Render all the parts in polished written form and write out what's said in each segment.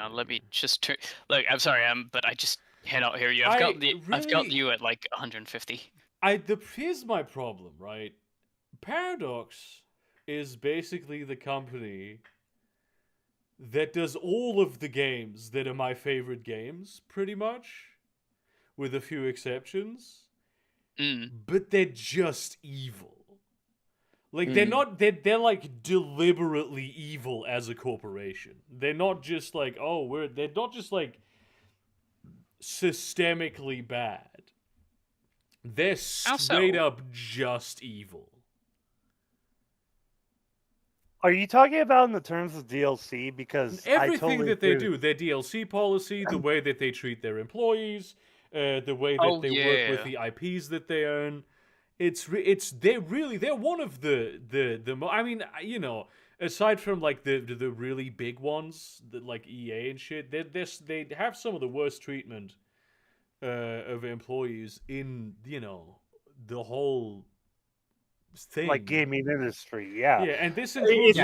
on. Let me just turn. Look, I'm sorry, but I just cannot hear you. I've got you at like 150. Here's my problem, right? Paradox is basically the company that does all of the games that are my favorite games, pretty much, with a few exceptions. But they're just evil. Like they're like deliberately evil as a corporation. They're not just like they're not just like systemically bad. They're straight up just evil. Are you talking about in the terms of DLC? Because everything that they do, their DLC policy, the way that they treat their employees, the way that they work with the IPs that they own, they're one of the I mean, you know, aside from like the really big ones, like EA and shit, they have some of the worst treatment of employees in, you know, the whole thing. Like gaming industry, yeah. Yeah, and this includes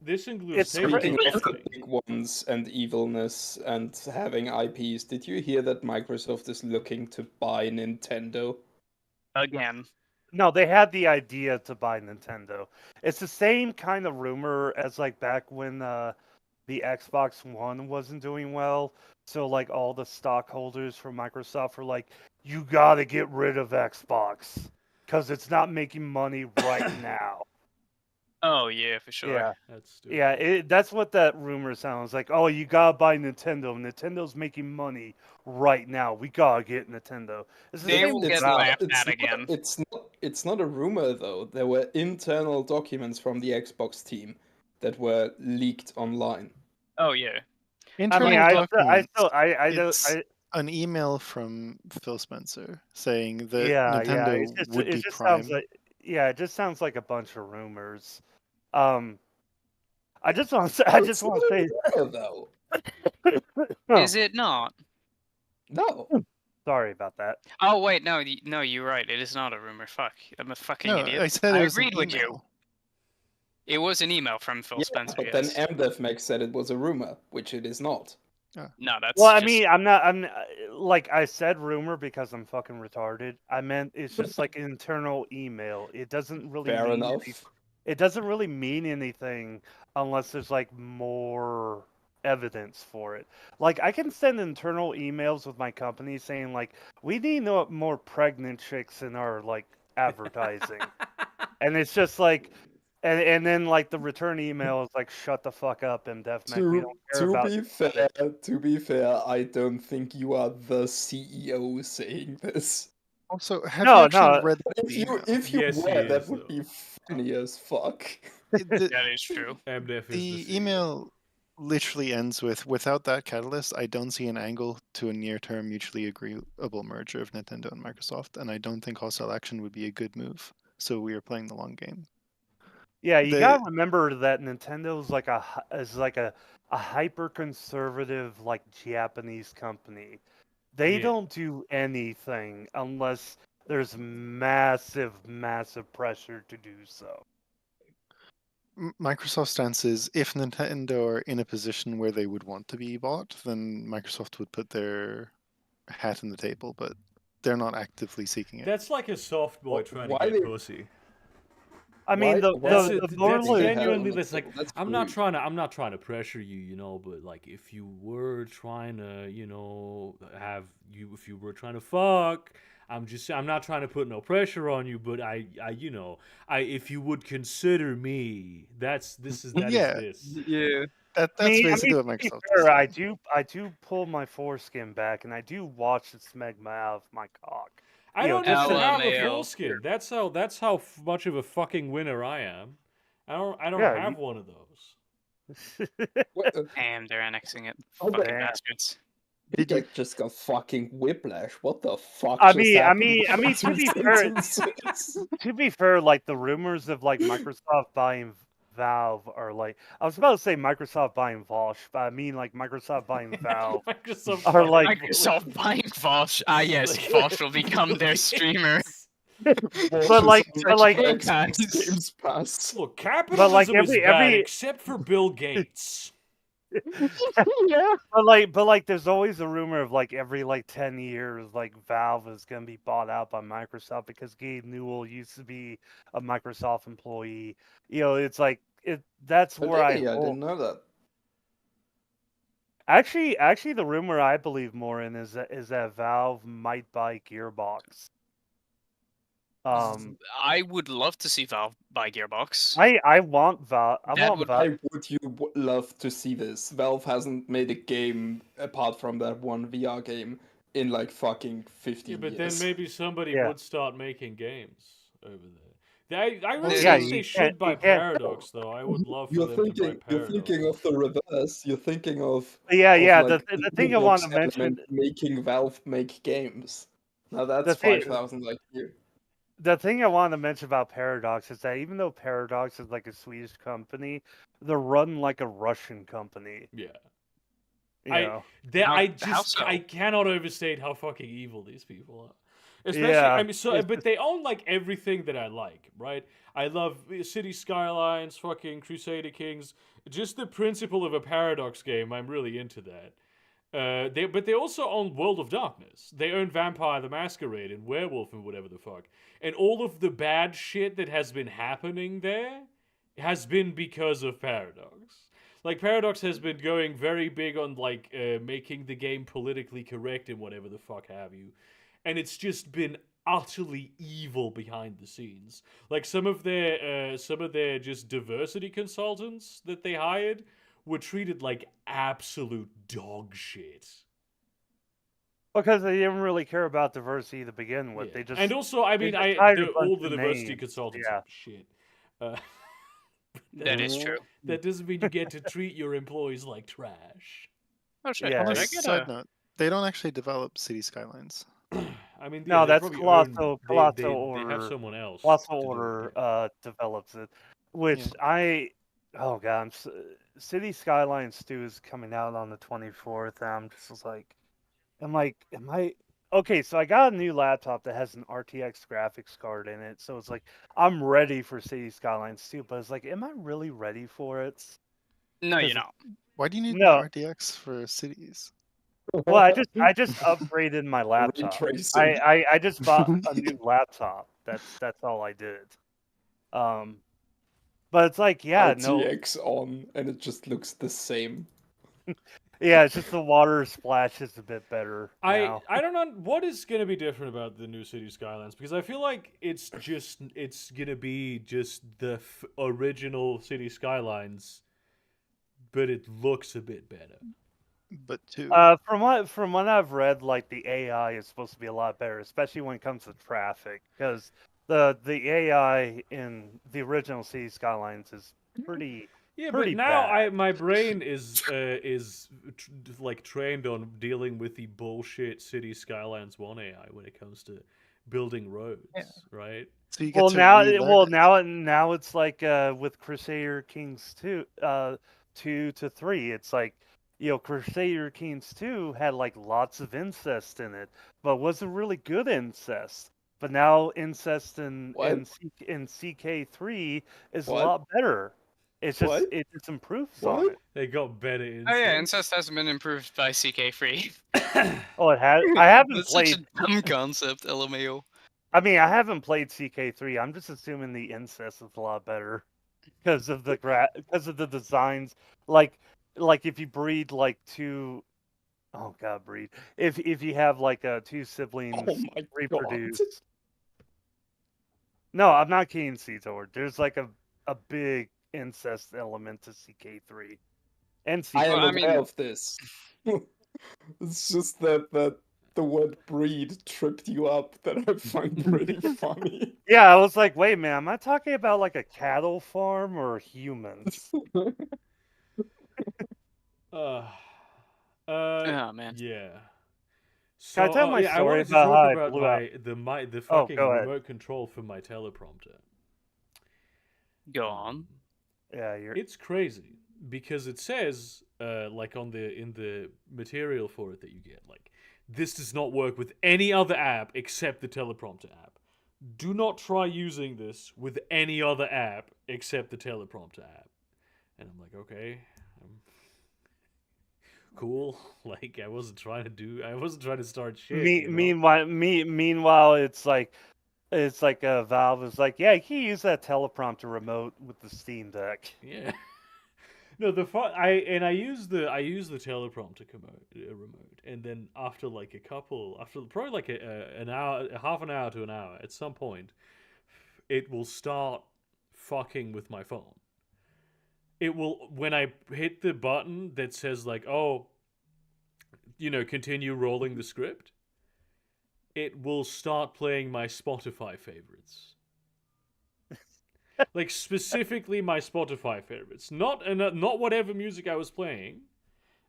this includes speaking of the big ones and evilness and having IPs. Did you hear that Microsoft is looking to buy Nintendo? Again. No, they had the idea to buy Nintendo. It's the same kind of rumor as like back when the Xbox One wasn't doing well. So like all the stockholders from Microsoft were like, you gotta get rid of Xbox because it's not making money right now. Oh yeah, for sure. Yeah, that's stupid. Yeah, that's what that rumor sounds like. Oh, you gotta buy Nintendo. Nintendo's making money right now. We gotta get Nintendo. They will get laughed at again. It's not a rumor though. There were internal documents from the Xbox team that were leaked online. Oh yeah. Internal documents. An email from Phil Spencer saying that Nintendo would be prime. It just sounds like a bunch of rumors. I just want to say though. Is it not? No. Sorry about that. Oh wait, no, you're right. It is not a rumor. Fuck, I'm a fucking idiot. I said I agreed with you. It was an email from Phil Spencer. But then MDevMech said it was a rumor, which it is not. No, that's. Well, I mean, I'm like I said rumor because I'm fucking retarded. I meant it's just like an internal email. It doesn't really fair enough. It doesn't really mean anything unless there's like more evidence for it. Like I can send internal emails with my company saying like we need more pregnant chicks in our like advertising, and it's just like. And then like the return email is like shut the fuck up and DevMech. We don't care about to be fair, I don't think you are the CEO saying this. Also, have you actually read if you were, that would be funny as fuck. That is true. The email literally ends with, without that catalyst, I don't see an angle to a near-term mutually agreeable merger of Nintendo and Microsoft, and I don't think hostile action would be a good move. So we are playing the long game. Yeah, you gotta remember that Nintendo is like a hyper conservative like Japanese company. They don't do anything unless there's massive pressure to do so. Microsoft's stance is if Nintendo are in a position where they would want to be bought, then Microsoft would put their hat on the table, but they're not actively seeking it. That's like a soft boy trying to get pussy. I mean, that's genuinely like I'm not trying to pressure you, you know, but like if you were trying to, you know, if you were trying to fuck, I'm not trying to put no pressure on you, but if you would consider me, that's this. Yeah. That's basically what Microsoft says. I do pull my foreskin back and I do watch the smegma out of my cock. I don't even have a foreskin. That's how much of a fucking winner I am. I don't have one of those. Damn, they're annexing it. Fucking bastards. You just got fucking whiplash. What the fuck? I mean, to be fair, like the rumors of like Microsoft buying Valve are like I was about to say Microsoft buying Vosh, but I mean like Microsoft buying Valve Microsoft buying Vosh. Ah yes, Vosh will become their streamer. but like Games Pass. Look, capitalism is bad except for Bill Gates. Yeah. But like, there's always a rumor of like every like 10 years, like Valve is gonna be bought out by Microsoft because Gabe Newell used to be a Microsoft employee. You know, it's like that's Oh, where did I he? I hope. didn't know that. Actually, the rumor I believe more in is that Valve might buy Gearbox. I would love to see Valve buy Gearbox. I want Valve. That would- Valve. Why would you love to see this? Valve hasn't made a game apart from that one VR game in like fucking 15 Yeah, but years. then maybe somebody Yeah. would start making games over there. I really yeah, think they you should can't- buy you can't- Paradox, though. I would love for You're them to buy thinking, you're Paradox. thinking of the reverse. You're thinking of Yeah. like The thing I want to mention. element making Valve make games. Now that's thing- 5,000 like you. The thing I want to mention about Paradox is that even though Paradox is like a Swedish company, they're run like a Russian company. Yeah. You know? How so? I cannot overstate how fucking evil these people are. Especially, Yeah, I mean, so it's but they own like everything that I like, right? I love City Skylines, fucking Crusader Kings. Just the principle of a Paradox game, I'm really into that. But they also own World of Darkness. They own Vampire the Masquerade and Werewolf and whatever the fuck. And all of the bad shit that has been happening there has been because of Paradox. Like, Paradox has been going very big on like making the game politically correct and whatever the fuck have you, and it's just been utterly evil behind the scenes. Like some of their just diversity consultants that they hired were treated like absolute dog shit. because they didn't really care about diversity to begin with. Yeah. They just And also, I mean, just hired a bunch all the of diversity names. consultants Yeah. are shit. Uh, That is true. that doesn't mean you get to treat your employees like trash. Oh shit! Yeah, On a Can I get side a? note, they don't actually develop City Skylines. I mean, No, they that's probably Colossal- Colossal they have Order- someone else. Colossal to do it, Order yeah. develops it, which Yeah. oh god, City Skylines 2 is coming out on the 24th, and I'm just like, am I okay? So I got a new laptop that has an RTX graphics card in it, so it's like I'm ready for City Skylines 2, but it's like, am I really ready for it? No, you're 'Cause not. Why do you need No. RTX for cities? Well, I just upgraded my laptop. Retracing. I just bought a new laptop. That's all I did. But it's like, yeah, no, RTX on, and it just looks the same. yeah, it's just the water splashes a bit better now. I don't know what is going to be different about the new City Skylines, because I feel like it's going to be just the original City Skylines, but it looks a bit better. But two. From what I've read, like the AI is supposed to be a lot better, especially when it comes to traffic, because the AI in the original City Skylines is pretty. Yeah, Pretty but now bad. my brain is like trained on dealing with the bullshit City Skylines 1 AI when it comes to building roads, right? So you get Well, to now, relearn it. now it's like with Crusader Kings 2, 2 to 3. It's like, Crusader Kings 2 had like lots of incest in it, but wasn't really good incest. But now incest in What? CK3 is a What? lot better. It's just What? it just improves on What? it. They got better incest. Oh yeah, incest hasn't been improved by CK3. Oh, it has. I haven't That's played. such a dumb concept, LMAO. I mean, I haven't played CK3. I'm just assuming the incest is a lot better because of the designs. Like if you breed like two, oh god, breed. If you have like two siblings Oh my reproduce. god. No, I'm not kidding, Ctor. There's like a big incest element to CK3 and CK. I am Well, I aware mean- of this. It's just that the word breed tripped you up that I find pretty funny. Yeah, I was like, wait, man, am I talking about like a cattle farm or humans? Oh man. Yeah. Can I So, tell my I story wanted to about how talk I about blew out? the Oh, fucking go ahead. remote control for my teleprompter. Go on. Yeah, you're. It's crazy because it says, like in the material for it that you get, like, this does not work with any other app except the teleprompter app. Do not try using this with any other app except the teleprompter app. And I'm like, okay. cool. Like I wasn't trying to start shit. Meanwhile, it's like Valve is like, yeah, you can use that teleprompter remote with the Steam Deck. Yeah. No, I use the teleprompter remote, and then after probably like an hour, half an hour to an hour, at some point, it will start fucking with my phone. It will, when I hit the button that says like, oh, continue rolling the script, it will start playing my Spotify favorites. Like specifically my Spotify favorites, not whatever music I was playing.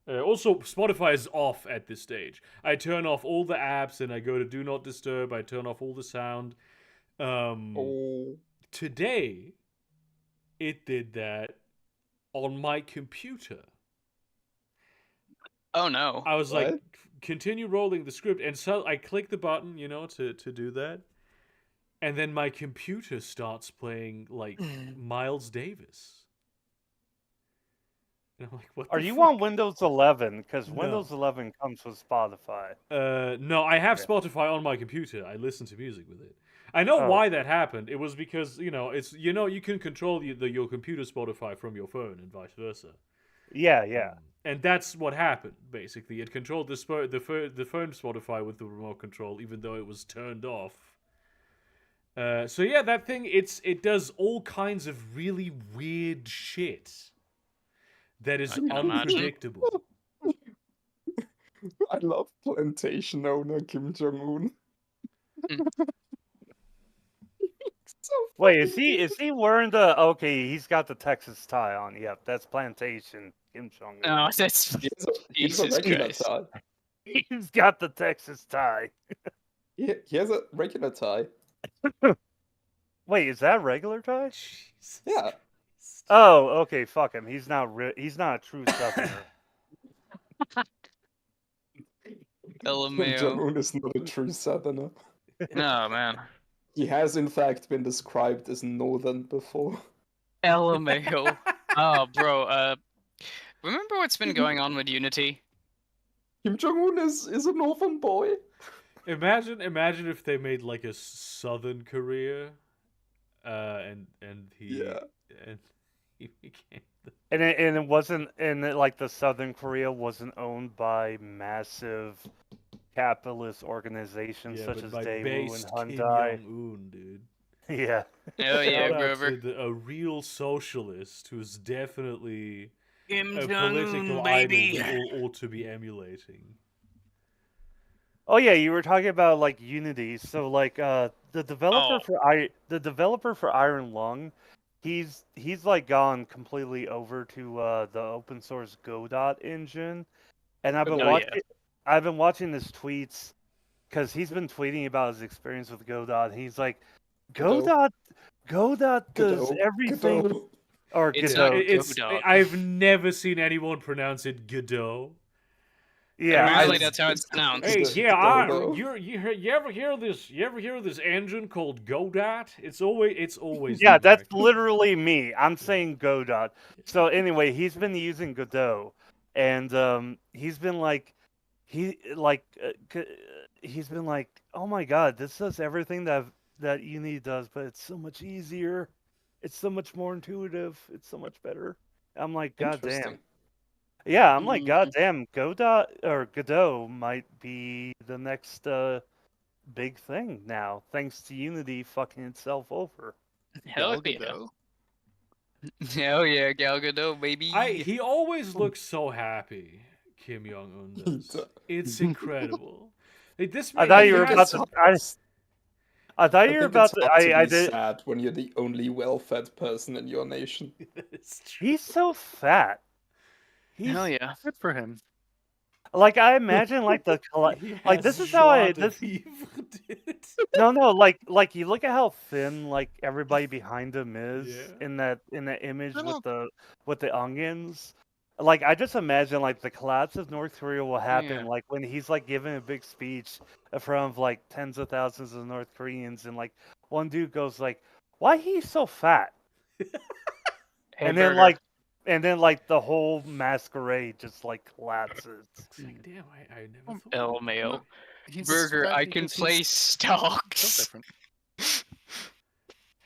Also, Spotify is off at this stage. I turn off all the apps and I go to Do Not Disturb. I turn off all the sound. Today, it did that on my computer. Oh no! I was like, continue rolling the script, and so I click the button, to do that. And then my computer starts playing like Miles Davis. And I'm like, what the Are you fuck? on Windows 11? Because No. Windows 11 comes with Spotify. No, I have Spotify on my computer. I listen to music with it. I know why that happened. It was because, you can control your computer Spotify from your phone and vice versa. Yeah. And that's what happened, basically. It controlled the phone Spotify with the remote control, even though it was turned off. So yeah, that thing, it does all kinds of really weird shit that is unpredictable. I love plantation owner Kim Jong-un. So wait, is he wearing the? Okay, he's got the Texas tie on. Yep, that's plantation Kim Jong-un. No, that's Jesus Christ. Tie. He's got the Texas tie. He has a regular tie. Wait, is that a regular tie? Jesus Yeah. Christ. Oh, okay. Fuck him. He's not a true Southerner. Kim Jong-un is not a true Southerner. No, man. He has, in fact, been described as Northern before. LMAO. Oh, bro. Remember what's been going on with Unity? Kim Jong-un is a Northern boy. Imagine if they made like a Southern Korea, and he became and it wasn't, like the Southern Korea wasn't owned by massive capitalist organizations such as Daewoo and Hyundai. Kim Jong-un, dude. Yeah. Oh yeah, Grover. A real socialist who's definitely Kim a Jong-un, political baby. idol ought to be emulating. Oh yeah, you were talking about like Unity. So like the developer for Iron Lung, he's like gone completely over to the open source Godot engine, and I've been watching his tweets because he's been tweeting about his experience with Godot. And he's like, Godot does everything. Godot. Or Godot. I've never seen anyone pronounce it Godot. Yeah, apparently that's how it's pronounced. Hey, yeah, you ever hear this? You ever hear this engine called Godot? It's always. Yeah, that's literally me. I'm saying Godot. So anyway, he's been using Godot, and he's been like, oh my god, this does everything that Unity does, but it's so much easier. It's so much more intuitive. It's so much better. I'm like, goddamn. Yeah, I'm like, goddamn, Godot might be the next big thing now, thanks to Unity fucking itself over. Hell yeah. Hell yeah, Gal Gadot, baby. He always looks so happy, Kim Jong-un does. It's incredible. Like, I thought you were about to. I thought you were about to. I did. Sad when you're the only well-fed person in your nation. He's so fat. Hell yeah. Good for him. Like I imagine, like this is how I this. No, like you look at how thin like everybody behind him is in that image with the onions. Like I just imagine like the collapse of North Korea will happen like when he's like giving a big speech in front of like tens of thousands of North Koreans, and like one dude goes like, "Why he's so fat?" And then like And then like the whole masquerade just like collapses. It's like, damn, I never thought. LMAO. He's Burger, bad I can because play he's so stocks. different.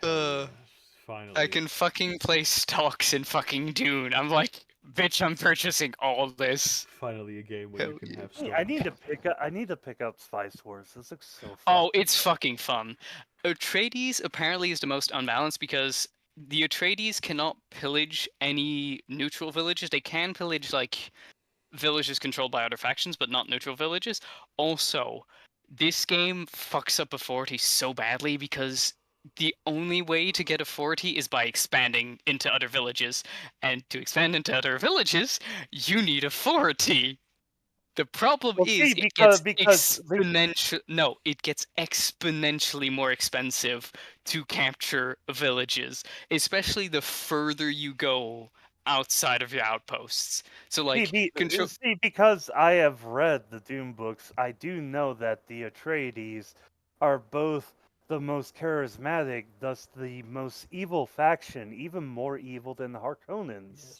Yeah, finally. I can fucking play stocks in fucking Dune. I'm like, bitch, I'm purchasing all this. Finally a game where you can have Hey, stocks. I need to pick up Spice Wars. This looks so fun. Oh, it's fucking fun. Atreides apparently is the most unbalanced because the Atreides cannot pillage any neutral villages. They can pillage like villages controlled by other factions, but not neutral villages. Also, this game fucks up authority so badly because the only way to get authority is by expanding into other villages. And to expand into other villages, you need authority. The problem Well, is see, it gets because it gets exponentially more expensive to capture villages, especially the further you go outside of your outposts. So like control see, because I have read the Doom books, I do know that the Atreides are both the most charismatic, thus the most evil faction, even more evil than the Harkonnens. Yes.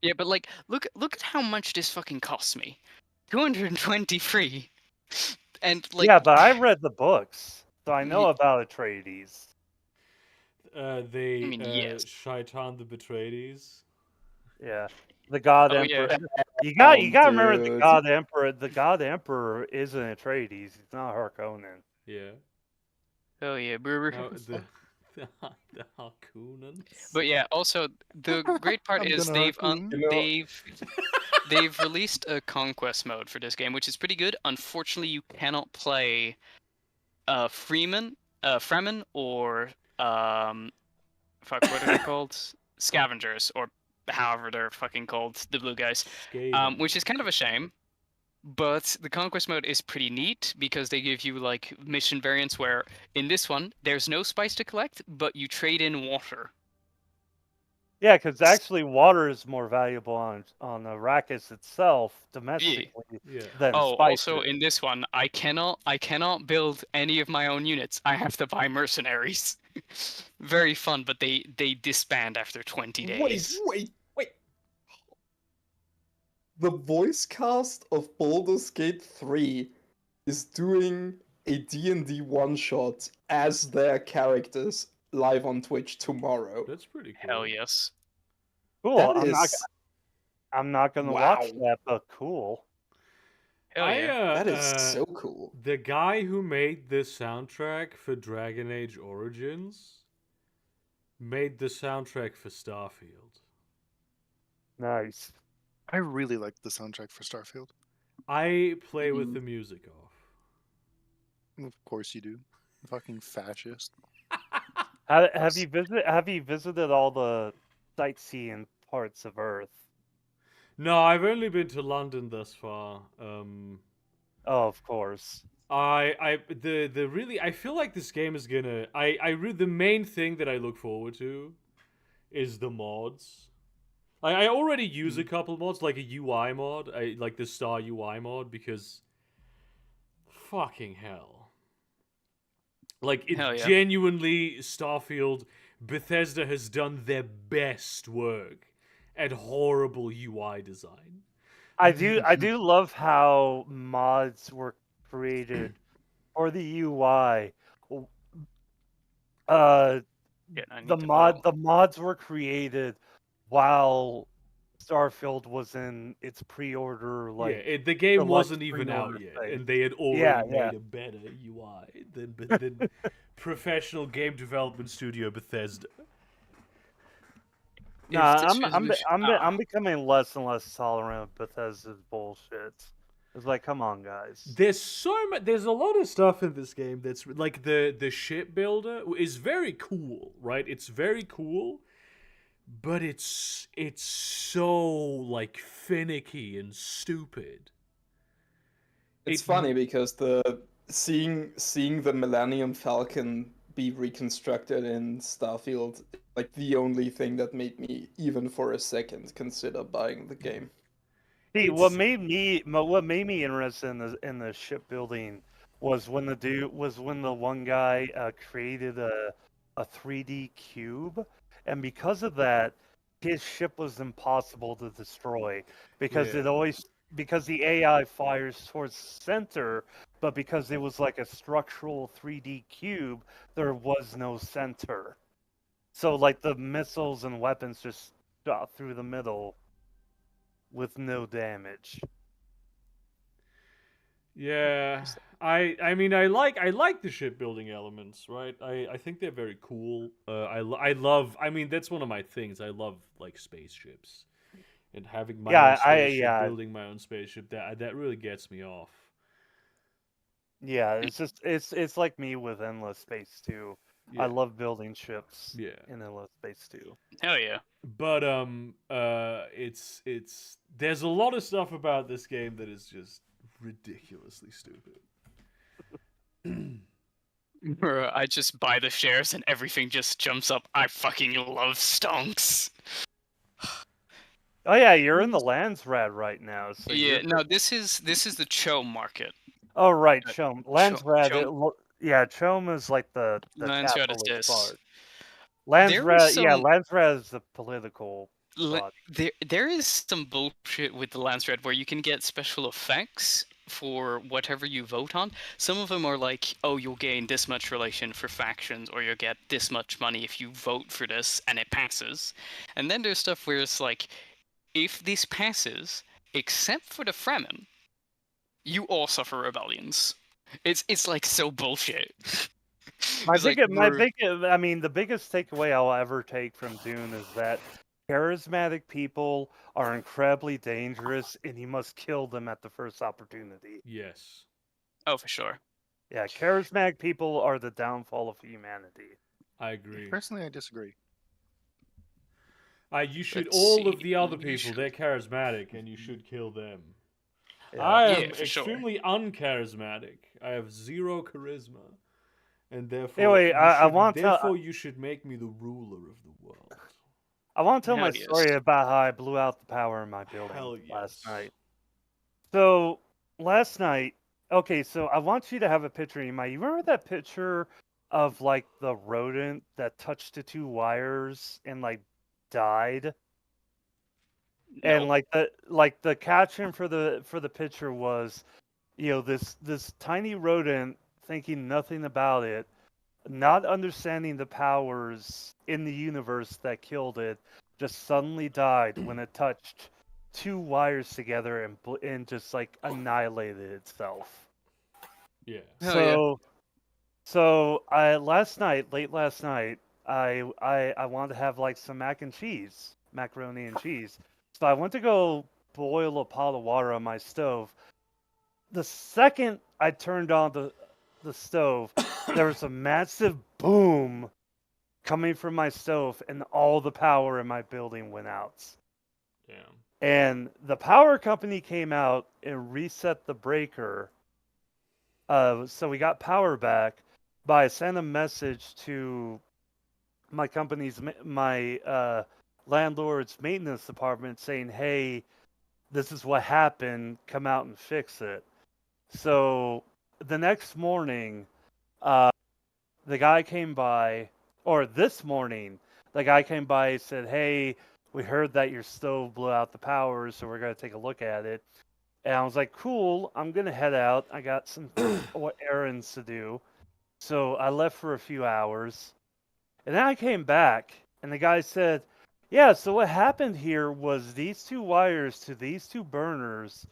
Yeah, but like look at how much this fucking cost me. 223. And like Yeah, but I read the books, so I know Ye- about Atreides. They I mean, yes. Shaitan the Betraydes. Yeah, the God Oh, Emperor. yeah. You got to remember the Dude. God Emperor. The God Emperor isn't Atreides. He's not Harkonnen. Yeah. Oh yeah, brewer. No, the Harkonnens. But yeah, also the great part I'm is gonna harpoon. You know, they've released a conquest mode for this game, which is pretty good. Unfortunately, you cannot play Freeman, or fuck, what are they called? Scavengers, or however they're fucking called, the blue guys. Which is kind of a shame. But the conquest mode is pretty neat because they give you like mission variants where in this one there's no spice to collect, but you trade in water. Yeah, because actually, water is more valuable on Arrakis itself domestically Yeah. than Oh, spices. also in this one, I cannot build any of my own units. I have to buy mercenaries. Very fun, but they disband after 20 days. Wait. The voice cast of Baldur's Gate 3 is doing a D&D one-shot as their characters live on Twitch tomorrow. That's pretty cool. Hell yes. Cool. I'm not gonna watch that, but cool. Hell yeah. That is so cool. The guy who made the soundtrack for Dragon Age Origins made the soundtrack for Starfield. Nice. I really like the soundtrack for Starfield. I play with the music off. Of course you do. Fucking fascist. Have you visited all the sightseeing parts of Earth? No, I've only been to London thus far. Oh, of course. I feel like this game is gonna. The main thing that I look forward to is the mods. Like, I already use a couple mods, like a UI mod, like the Star UI mod, because fucking hell. Like, it's Hell yeah. genuinely Starfield. Bethesda has done their best work at horrible UI design. I do love how mods were created for the UI. Yeah, I need The to mods were created while Starfield was in its pre-order. Like, the game select wasn't even pre-order out yet, phase. and they had already made a better UI than professional game development studio Bethesda. Nah, I'm becoming less and less tolerant of Bethesda's bullshit. It's like, come on, guys. There's a lot of stuff in this game that's like the ship builder is very cool, right? It's very cool, but it's so like finicky and stupid. It's funny because seeing the Millennium Falcon be reconstructed in Starfield, like the only thing that made me even for a second consider buying the game. See, what made me interested in the shipbuilding was when the one guy created a 3D cube, and because of that, his ship was impossible to destroy because Yeah. because the AI fires towards center, but because it was like a structural 3D cube, there was no center. So like the missiles and weapons just shot through the middle with no damage. Yeah, I mean I like the shipbuilding elements, right? I think they're very cool. I love. I mean that's one of my things. I love like spaceships and having my own Yeah, spaceship, building my own spaceship. That really gets me off. yeah, it's just it's like me with Endless Space too. I Yeah, love building ships yeah. in Endless Space too. Hell yeah. But it's there's a lot of stuff about this game that is just ridiculously stupid. I just buy the shares and everything just jumps up. I fucking love stonks. Oh yeah, you're in the Landsrad right now, so Yeah, you're. no, this is the Cho market. Oh right, Uh, Chom. Cho, Landsrad. Cho, yeah, Chom is like the Landsrad is capitalist this. part. There is Landsrad, yeah, some Landsrad is the political body. there is some bullshit with the Landsred where you can get special effects for whatever you vote on. Some of them are like, oh, you'll gain this much relation for factions, or you'll get this much money if you vote for this and it passes. And then there's stuff where it's like, if this passes, except for the Fremen, you all suffer rebellions. It's like so bullshit. It's like I mean, the biggest takeaway I'll ever take from Dune is that charismatic people are incredibly dangerous, and you must kill them at the first opportunity. Yes. oh for sure. Yeah, charismatic people are the downfall of humanity. I agree. Personally, I disagree. You should Let's all see, of the other you people. should- They're charismatic, and you should kill them. Yeah. I am Yeah, for sure. extremely uncharismatic. I have zero charisma, and therefore, Anyway, you should make me the ruler of the world. I want to tell Hell my yes. story about how I blew out the power in my building Hell last yes. night. So last night, okay, so I want you to have a picture in your mind. You remember that picture of like the rodent that touched the two wires and like died? And Nope. like the caption for the picture was, you know, this tiny rodent thinking nothing about it, not understanding the powers in the universe that killed it, just suddenly died when it touched two wires together and just like annihilated itself. Yeah. Hell yeah. So I late last night, I wanted to have like some macaroni and cheese. So I went to go boil a pot of water on my stove. The second I turned on the stove, there was a massive boom coming from my stove, and all the power in my building went out. Damn. And the power company came out and reset the breaker. So we got power back. But I sent a message to my landlord's maintenance department saying, "Hey, this is what happened. Come out and fix it." So the next morning, the guy came by, or this morning, the guy came by and said, "Hey, we heard that your stove blew out the power, so we're going to take a look at it." And I was like, "Cool, I'm going to head out. I got some errands to do." So I left for a few hours. And then I came back, and the guy said, "Yeah, so what happened here was these two wires to these two burners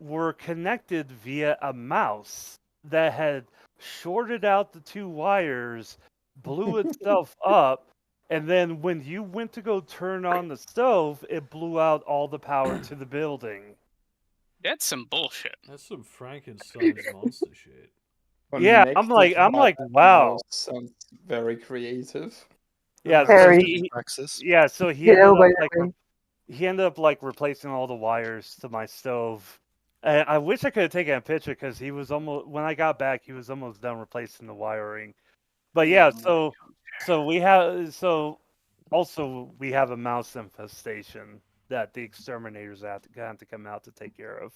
were connected via a mouse that had shorted out the two wires, blew itself up, and then when you went to go turn on the stove, it blew out all the power to the building." That's some bullshit. That's some Frankenstein's monster shit. Yeah, I'm like, wow. Sounds very creative. Yeah, so Harry. Praxis. so he Get ended over up your like thing. he ended up like replacing all the wires to my stove. And I wish I could have taken a picture because he was almost when I got back, he was almost done replacing the wiring. But yeah, so we have also we have a mouse infestation that the exterminators have to come out to take care of.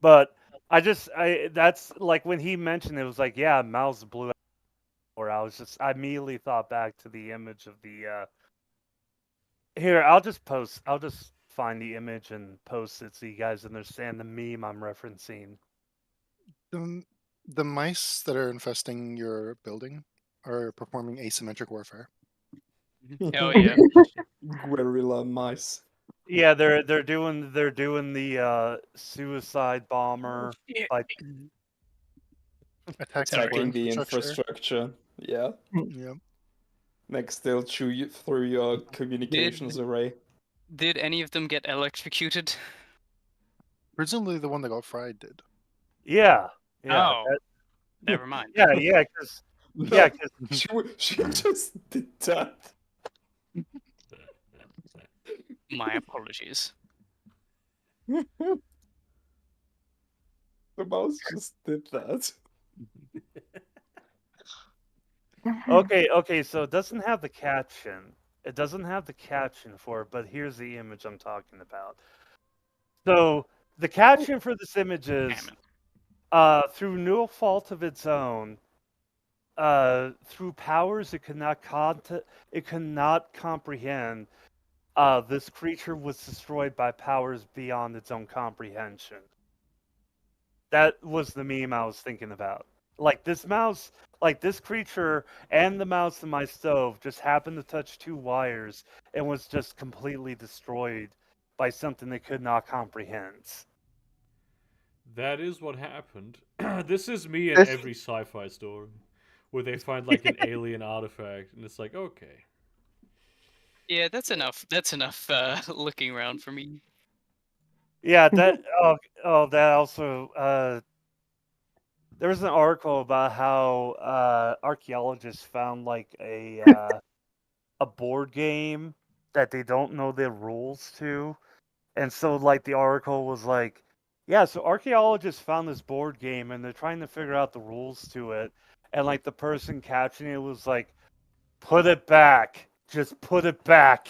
But I that's like when he mentioned it was like, yeah, mouse blew out, or I immediately thought back to the image of Here, I'll just post. I'll just find the image and post it so you guys understand the meme I'm referencing. The mice that are infesting your building are performing asymmetric warfare. Hell yeah. Guerrilla mice. Yeah, they're doing the suicide bomber. Like, Attack Sorry. support Attacking the infrastructure. infrastructure. Yeah. Yeah. Next, they'll chew you through your communications array. Did any of them get electrocuted? Presumably the one that got fried did. yeah, Oh, never mind. yeah, because No, 'cause- she just did that. My apologies. The mouse just did that. okay, so it doesn't have the caption. It doesn't have the caption for it, but here's the image I'm talking about. So the caption for this image is, Damn it. through no fault of its own, through powers it could not comprehend, this creature was destroyed by powers beyond its own comprehension. That was the meme I was thinking about. Like this creature and the mouse in my stove just happened to touch two wires and was just completely destroyed by something they could not comprehend. That is what happened. This is me in every sci-fi story, where they find like an alien artifact, and it's like, okay. Yeah, that's enough. That's enough looking around for me. Yeah, that that also there was an article about how archaeologists found like a board game that they don't know the rules to. And so like the article was like, yeah, so archaeologists found this board game and they're trying to figure out the rules to it. And like the person captioning it was like, put it back. Just put it back.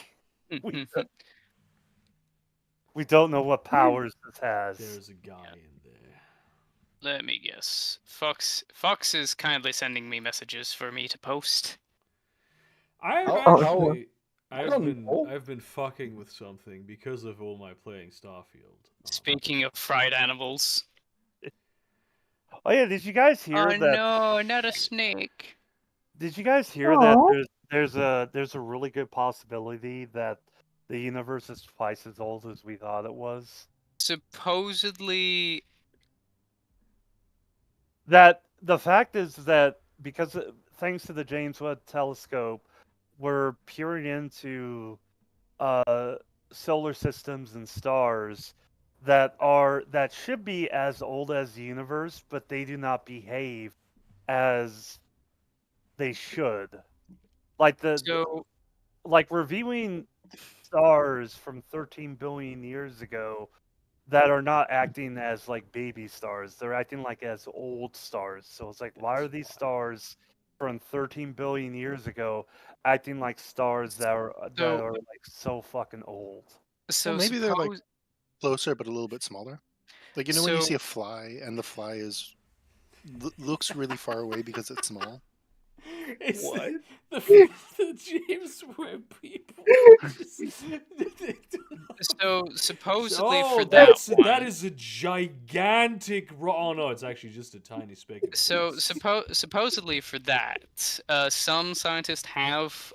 We don't know what powers this has. There's a guy in there. Let me guess. Fox is kindly sending me messages for me to post. I've Oh, actually, I don't know. I've been fucking with something because of all my playing Starfield. Speaking of fried animals. Oh yeah, did you guys hear Oh that? no, not a snake. Did you guys hear that there's a really good possibility that the universe is twice as old as we thought it was? Supposedly, That the fact is that because thanks to the James Webb Telescope, we're peering into solar systems and stars that should be as old as the universe, but they do not behave as they should. Like like we're viewing stars from 13 billion years ago that are not acting as like baby stars. They're acting like as old stars. So it's like, why are these stars from 13 billion years ago acting like stars that are like so fucking old? so Well, maybe they're like suppose closer but a little bit smaller. Like, you know when you so see a fly and the fly is looks really far away because it's small. It's What? the James Webb people. so supposedly Oh, for that that one. is a gigantic. Oh no, it's actually just a tiny speck. Of So dust. supposedly for that, some scientists have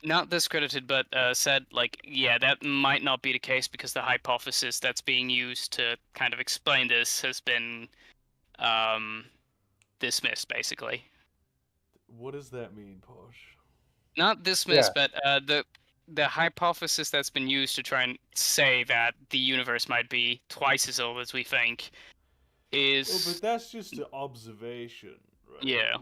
not discredited, but said like, yeah, that might not be the case because the hypothesis that's being used to kind of explain this has been dismissed, basically. What does that mean, Posh? Not dismissed, but the hypothesis that's been used to try and say that the universe might be twice as old as we think is Well, but that's just an observation, right? yeah.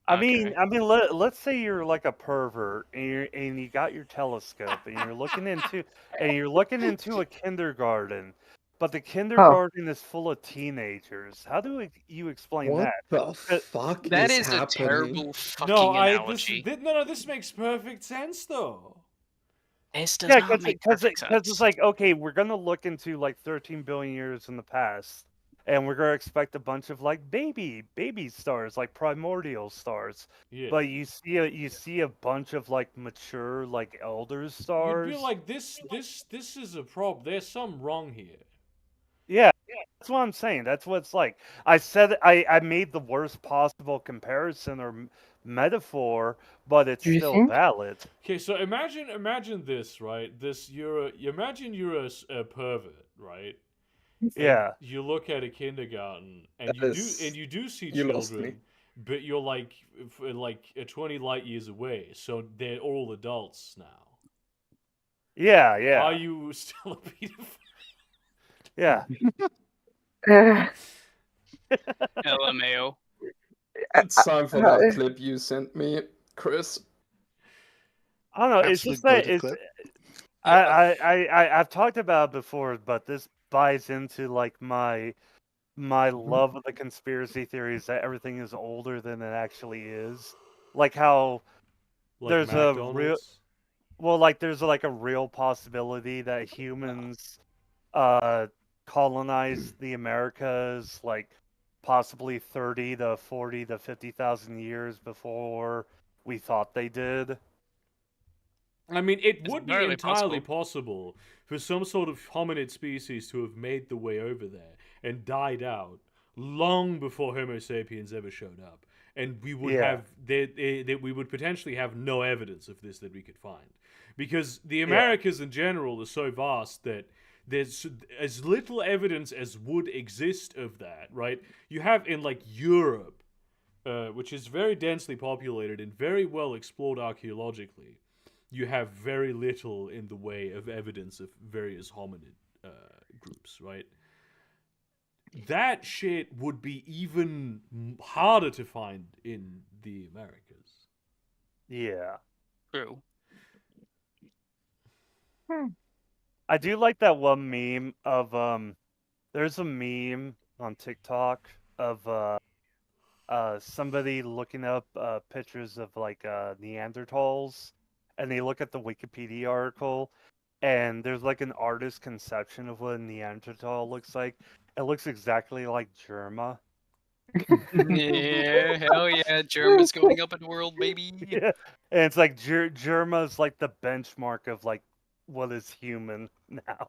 I Okay. mean, let's say you're like a pervert and you got your telescope and you're looking into a kindergarten, but the kindergarten is full of teenagers. How do you explain What that? the fuck That is is a happening? terrible fucking No, analogy. this makes perfect sense though. This does Yeah, not make because perfect sense. it's like, okay, we're gonna look into like 13 billion years in the past, and we're gonna expect a bunch of like baby stars, like primordial stars. Yeah. But you see a bunch of like mature like elder You'd be stars. like, this is a problem. There's something wrong here. Yeah, that's what I'm saying. That's what it's like. I made the worst possible comparison or metaphor, but it's Do you still think? valid. Okay, so imagine this, right? You imagine you're a pervert, right? And Yeah. you look at a kindergarten, and That is, you do see you lost me. children, but you're like 20 light years away, so they're all adults now. Yeah, yeah. Are you still a pedophile? Yeah. Uh, LMAO. It's time for uh, that clip you sent me, Chris. I don't know. It's Absolute just that goated it's clip. I've talked about it before, but this buys into like my love of the conspiracy theories that everything is older than it actually is. Like how Like there's a real McDonald's? like there's like a real possibility that humans uh colonized the Americas like possibly 30 to 40 to 50,000 years before we thought they did. I mean, it It's would be entirely entirely possible. possible for some sort of hominid species to have made the way over there and died out long before Homo sapiens ever showed up, and we would Yeah. that we would potentially have no evidence of this that we could find, because the Yeah. Americas in general are so vast that there's as little evidence as would exist of that. Right? You have in like Europe, which is very densely populated and very well explored archaeologically, you have very little in the way of evidence of various hominid groups, right? That shit would be even harder to find in the Americas. Yeah. True. I do like that one meme of there's a meme on TikTok of somebody looking up pictures of like Neanderthals, and they look at the Wikipedia article, and there's like an artist's conception of what a Neanderthal looks like. It looks exactly like Germa. Yeah, hell yeah, Germans going up in the world, baby. Yeah. And it's like Germa's like the benchmark of like what is human now.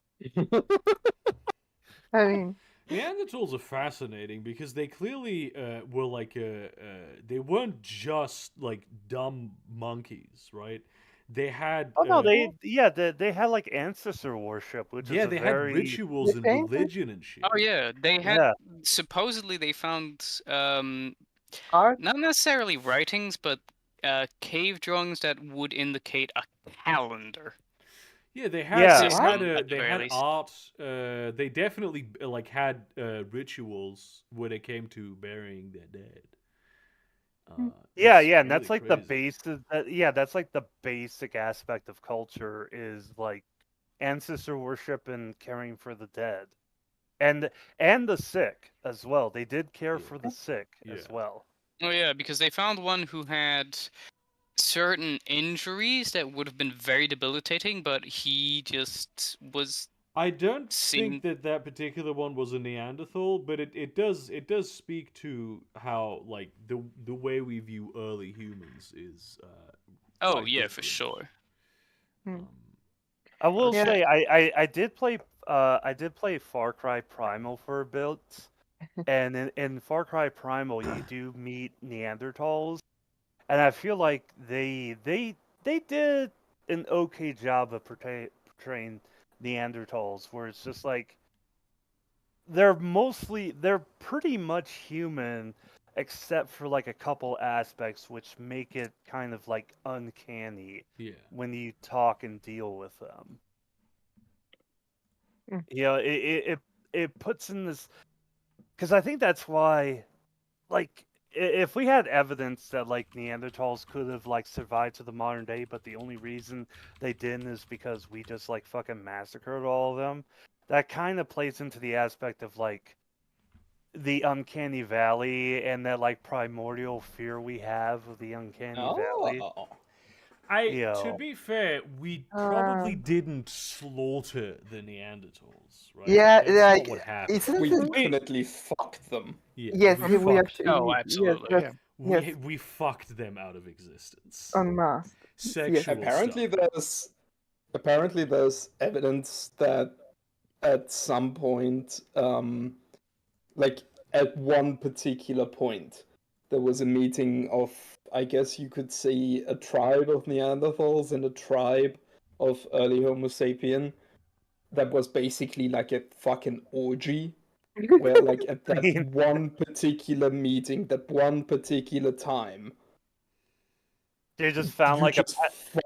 I mean, Neanderthals are fascinating because they clearly were like they weren't just like dumb monkeys, right? They had Oh no, they had like ancestor worship, which is yeah, a they had very rituals and think? religion and shit. Oh yeah, they had yeah. supposedly they found art. not necessarily writings, but cave drawings that would indicate a calendar. Yeah, they had Yeah. they System, had at the they very had least. art. They definitely like had rituals when it came to burying their dead. Yeah, It's yeah, and that's really like the crazy. base. Yeah, that's like the basic aspect of culture is like ancestor worship and caring for the dead, and the sick as well. They did care for the sick as Yeah. well. Oh yeah, because they found one who had certain injuries that would have been very debilitating, but he just was I don't seen. think that particular one was a Neanderthal, but it does speak to how like the way we view early humans is Oh quite yeah, for different. sure. Um, I will okay. say I did play Far Cry Primal for a bit, and in Far Cry Primal you do meet Neanderthals, and I feel like they did an okay job of portraying Neanderthals, where it's just like they're pretty much human, except for like a couple aspects which make it kind of like uncanny Yeah. when you talk and deal with them. Mm. You know, it puts in this because I think that's why, like, if we had evidence that like Neanderthals could have like survived to the modern day, but the only reason they didn't is because we just like fucking massacred all of them, that kind of plays into the aspect of like the uncanny valley and that like primordial fear we have of the uncanny valley. Oh, You To know. be fair, we probably didn't slaughter the Neanderthals, right? Yeah, That's like, not what happened. isn't We it? definitely fucked them. Yeah, Yes, we we fucked actually. them. Oh, Yes, absolutely. that's Yeah. yes, We fucked them out of existence. unmasked. Yes. Sexual Apparently, stuff. there's evidence that at some point, like at one particular point, there was a meeting of, I guess you could say, a tribe of Neanderthals and a tribe of early Homo sapien that was basically like a fucking orgy. Where, like, at I that mean, one particular meeting, that one particular time, they just found you like just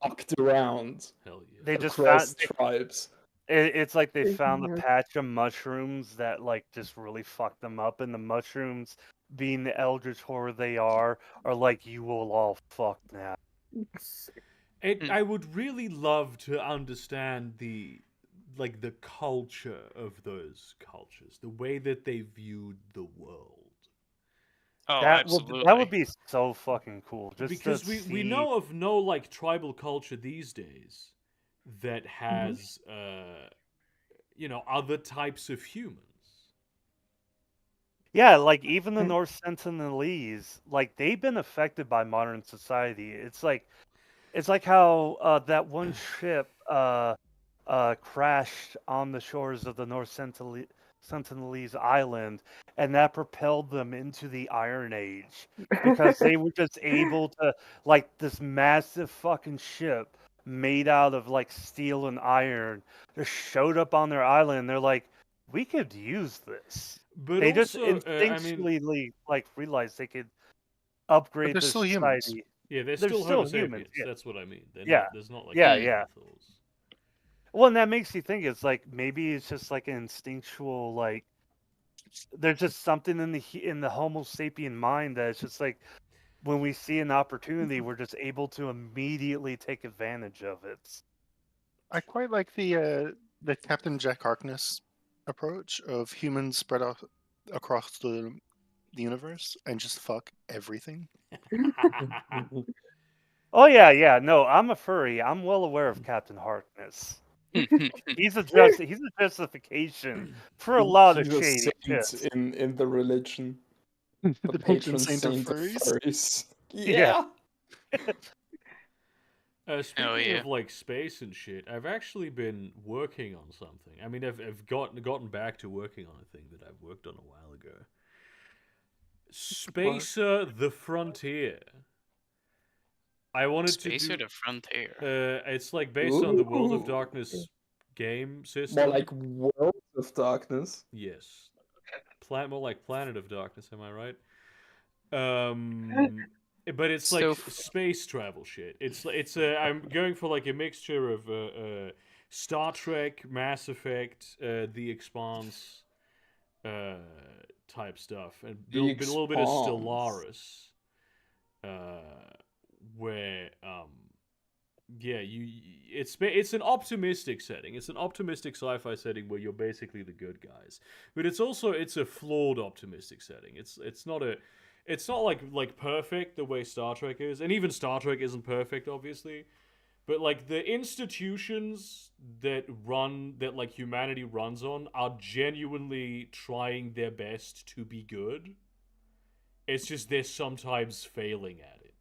fucked around Hell yeah. they just across found tribes. it's like they found a Yeah. patch of mushrooms that like just really fucked them up, and the mushrooms, being the eldritch horror they are like, you will all fuck now. Hmm. I would really love to understand the culture of those cultures, the way that they viewed the world. Oh, That would absolutely. be so fucking cool. Just to Because we see. know of no like tribal culture these days that Mhm. has other types of humans. Yeah, like even the Mm. North Sentinelese, like they've been affected by modern society. It's like how that one ship crashed on the shores of the North Sentinelese Island, and that propelled them into the Iron Age because they were just able to, like, this massive fucking ship made out of like steel and iron just showed up on their island. And they're like, we could use this. But They just also, I mean, instinctually like realized they could But upgrade they're their still humans. society. yeah, they're They're still Homo still humans. sapiens. Yeah, That's what I mean. They're yeah, not. There's not like yeah, Hmm. yeah. Neanderthals. Well, and that makes you think. It's like maybe it's just like an instinctual, like there's just something in the Homo sapien mind that it's just like when we see an opportunity, we're just able to immediately take advantage of it. I quite like the Captain Jack Harkness approach of humans spread out across the universe and just fuck everything. Oh yeah, yeah. No, I'm a furry. I'm well aware of Captain Harkness. He's a justification for a lot of He's a shady saint shit. in the religion. The The patron patron saint of saint of furries. furries. Yeah. Yeah. Speaking yeah. of like space and shit, I've actually been working on something. I mean, I've gotten back to working on a thing that I've worked on a while ago. Spacer the Frontier. I wanted to Spacer do. to Frontier. It's like based on the World of Ooh. Darkness game More system. like World of Darkness. Yes, more like Planet of Darkness. Am I right? Um, but it's like So space travel shit. It's I'm going for like a mixture of Star Trek, Mass Effect, The Expanse, uh, type stuff, and The a little bit of Expanse. Stellaris, where yeah, it's an optimistic setting. It's an optimistic sci-fi setting where you're basically the good guys, but it's a flawed optimistic setting. It's not like perfect the way Star Trek is, and even Star Trek isn't perfect, obviously. But like the institutions that like humanity runs on are genuinely trying their best to be good. It's just they're sometimes failing at it.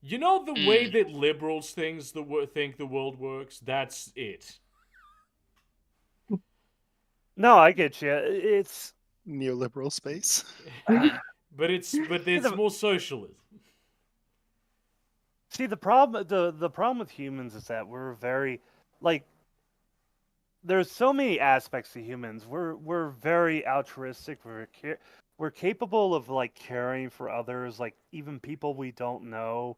You know the way mm, that liberals think the world works? That's it. No, I get you. It's Neoliberal space. mm. But it's more socialism. see the problem. The problem with humans is that we're very like there's so many aspects to humans. We're very altruistic. We're capable of like caring for others, like even people we don't know.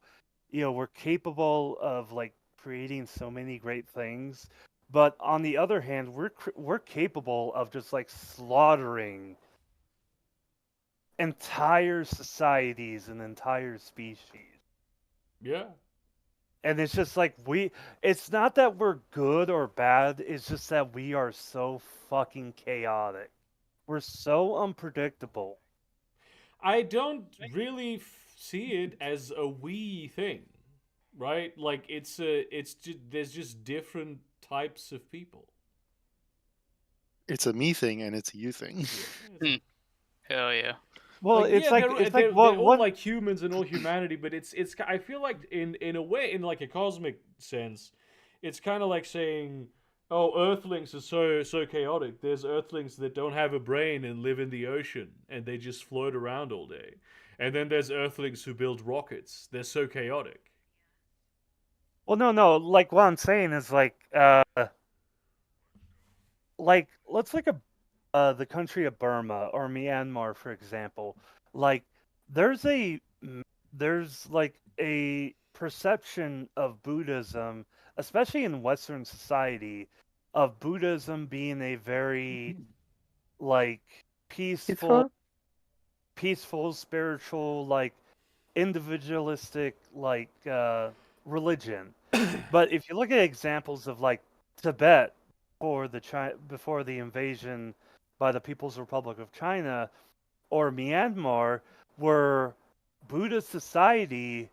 You know, we're capable of like creating so many great things. But on the other hand, we're capable of just like slaughtering entire societies and entire species. Yeah. And it's just like it's not that we're good or bad, it's just that we are so fucking chaotic. We're so unpredictable. I don't really see it as a we thing. right? Like there's just different types of people. It's a me thing and it's a you thing. Yeah, Hell yeah. Well, like yeah, it's like they're all what like humans and all humanity, but it's I feel like in a way, in like a cosmic sense, it's kind of like saying, oh, Earthlings are so chaotic. There's Earthlings that don't have a brain and live in the ocean and they just float around all day, and then there's Earthlings who build rockets. They're so chaotic. Well, no. Like what I'm saying is like let's look at the country of Burma or Myanmar, for example. Like there's like a perception of Buddhism, especially in Western society, of Buddhism being a very like peaceful, Peaceful? peaceful, spiritual, like individualistic, like religion. But if you look at examples of like Tibet before the invasion by the People's Republic of China, or Myanmar, where Buddhist society,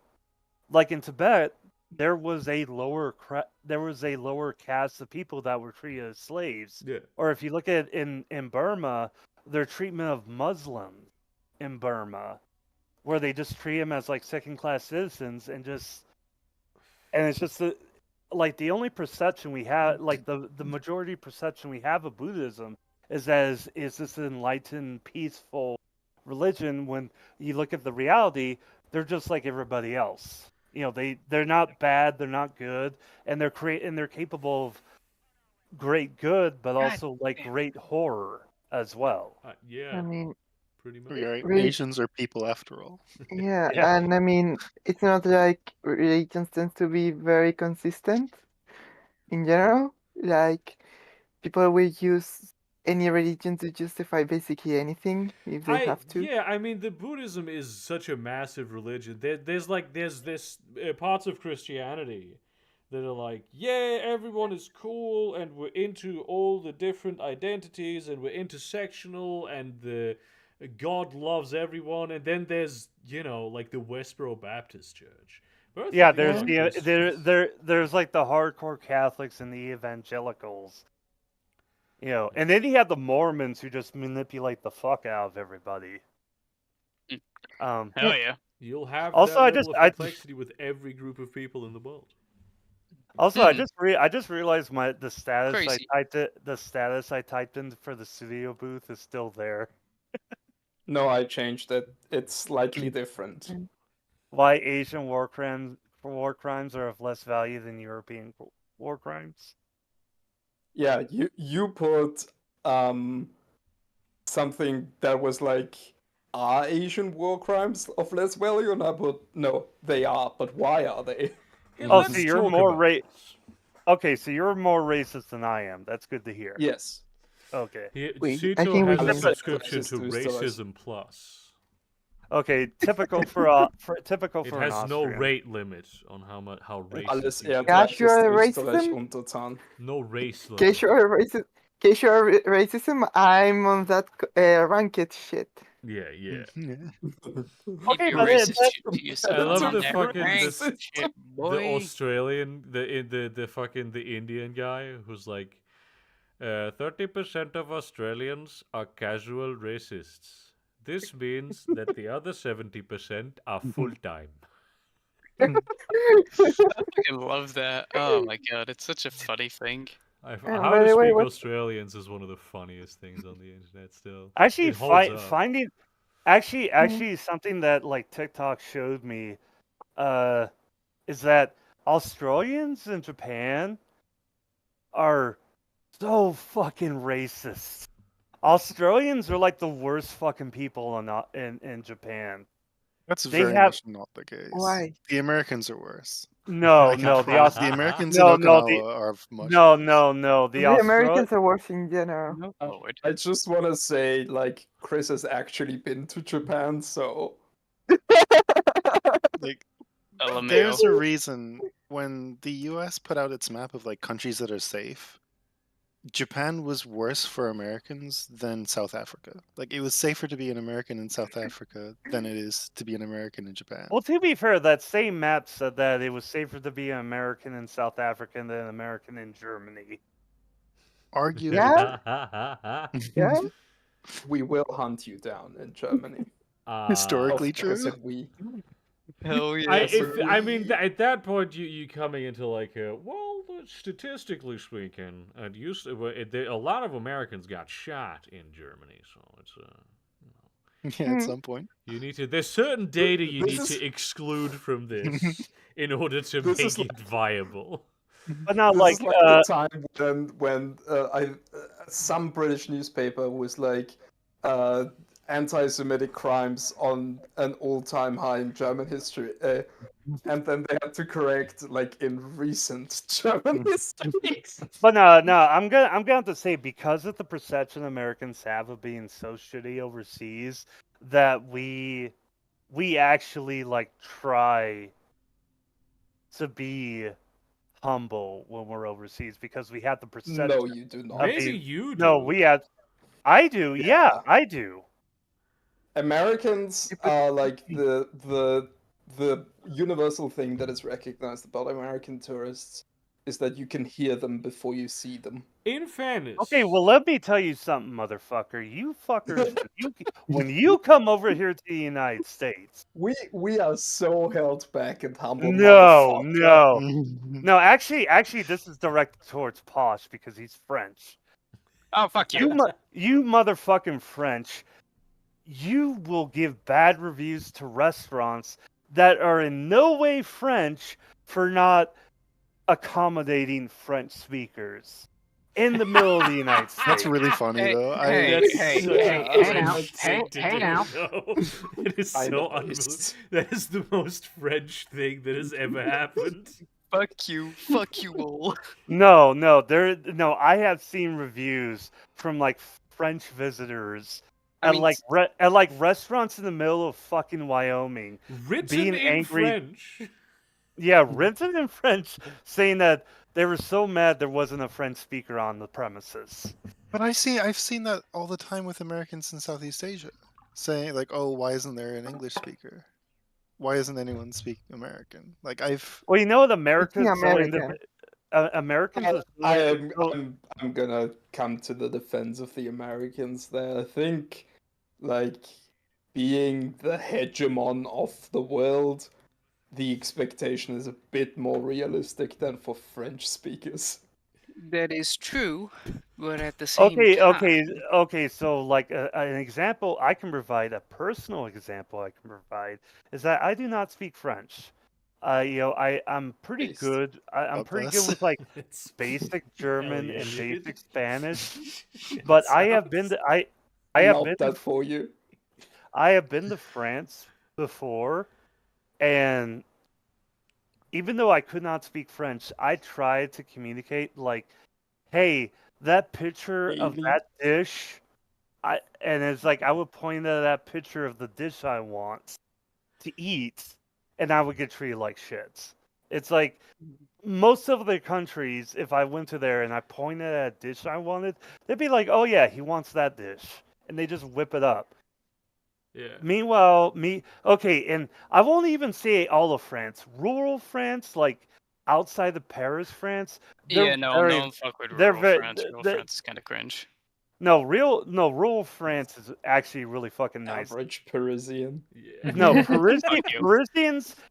like in Tibet, there was a lower caste of people that were treated as slaves. Yeah. Or if you look at in Burma, their treatment of Muslims in Burma, where they just treat them as like second class citizens and it's just like the only perception we have, like the majority perception we have of Buddhism is is this enlightened, peaceful religion. When you look at the reality, they're just like everybody else. You know, they're not bad, they're not good, and they're capable of great good, but God also like damn. great horror as well. Yeah, I mean, pretty much. Right? Re- Asians are people after all. yeah, Yeah. and I mean, it's not like religions tend to be very consistent in general. Like, people will use any religion to justify basically anything if they have to. I mean, the Buddhism is such a massive religion. There's this parts of Christianity that are like, yeah, everyone is cool and we're into all the different identities and we're intersectional and the God loves everyone. And then there's like the Westboro Baptist Church. Both Yeah, of these there's are Christians. there's like the hardcore Catholics and the evangelicals. You know, and then you have the Mormons who just manipulate the fuck out of everybody. Hell yeah. You'll have Also, that I level of complexity with every group of people in the world. also I just realized the status Crazy. the status I typed in for the studio booth is still there. No, I changed it. It's slightly different. Why Asian war crimes are of less value than European war crimes? Yeah, you put something that was like, are Asian war crimes of less value? And I put, no, they are, but why are they? Hey, Oh, let's so you're talk more about this. Okay, so you're more racist than I am. That's good to hear. Yes. Okay. Wait, I Sito think we has a can- subscription to Racist to Österreich. Racism Plus. Okay, typical for It an has no Austrian. rate limit on how racist. Alles you should Ja, be. für Erdreich ist Österreich racism? untertan. No race limit. Casual racism, I'm on that ranked shit. Yeah. Yeah. Okay, Keep your but racist that's shit to I yourself. love on the that fucking rank this, shit, the boy. Australian, the fucking the Indian guy who's like, 30% of Australians are casual racists. This means that the other 70% are full time. I fucking love that. Oh my god, it's such a funny thing. by How to the way, speak what- Australians is one of the funniest things on the internet. Still, actually it holds up. finding actually something that like TikTok showed me is that Australians in Japan are so fucking racist. Australians are like the worst fucking people in Japan. That's They very have- much not the case. Why? The Americans are worse. No, I can no, promise. the The Americans No, in no, Okinawa are much no, worse. no. The Americans are worse in general. No lord. I just want to say, like, Chris has actually been to Japan, so Like, LMAO. there's a reason when the US put out its map of like countries that are safe, Japan was worse for Americans than South Africa. Like, it was safer to be an American in South Africa than it is to be an American in Japan. Well, to be fair, that same map said that it was safer to be an American in South Africa than an American in Germany. Arguably. Yeah. We will hunt you down in Germany. Historically I true. said we. Hell yeah. At that point, you coming into like statistically speaking, a lot of Americans got shot in Germany, so it's Yeah, at some point. you need to. There's certain data you This need is- to exclude from this in order to This make is it viable. But not This like, is like the time when some British newspaper was like anti-Semitic crimes on an all-time high in German history, and then they had to correct like in recent German history. but no, I'm gonna have to say, because of the perception Americans have of being so shitty overseas, that we actually like try to be humble when we're overseas, because we have the perception. No, you do not. Maybe you do. No, we have. I do. Yeah, I do. Americans are like the universal thing that is recognized about American tourists is that you can hear them before you see them. In fairness. Okay, well, let me tell you something, motherfucker. You fuckers, when you come over here to the United States. We are so held back and humble. No, motherfucker. no. Actually, this is directed towards Posh because he's French. Oh, fuck you. You motherfucking French. You will give bad reviews to restaurants that are in no way French for not accommodating French speakers in the middle of the United States. That's really funny, Hey, though. hey, Hey now. It is I so know, unbelievable. it's- That is the most French thing that has ever happened. Fuck you. Fuck you all. No. I have seen reviews from like French visitors at like restaurants in the middle of fucking Wyoming. Written Being in angry- French. Yeah, written in French, saying that they were so mad there wasn't a French speaker on the premises. But I've seen that all the time with Americans in Southeast Asia, saying like, "Oh, why isn't there an English speaker? Why isn't anyone speaking American?" Like Well, you know what America's Speaking so American. Americans are I'm gonna come to the defense of the Americans there. I think, like, being the hegemon of the world, the expectation is a bit more realistic than for French speakers. That is true, but at the same time... okay. So, like, an example I can provide, a personal example I can provide, is that I do not speak French. I'm pretty Based. good. I'm God pretty bless. good with like It's basic German Hell yeah, and dude. basic Spanish. Shit But I have been sounds- to I have Not been that for you. I have been to France before, and even though I could not speak French, I tried to communicate like, "Hey, that picture of Really? that dish," and it's like I would point at that picture of the dish I want to eat, and I would get treated like shit. It's like most of the countries, if I went to there and I pointed at a dish I wanted, they'd be like, "Oh yeah, he wants that dish," and they just whip it up. Yeah. Meanwhile, and I won't even say all of France. Rural France, like outside of Paris, France. Yeah, no, don't fuck with they're rural very- France. Rural they- France is kind of cringe. Rural France is actually really fucking nice. Average Parisian. Yeah. No, Fuck you.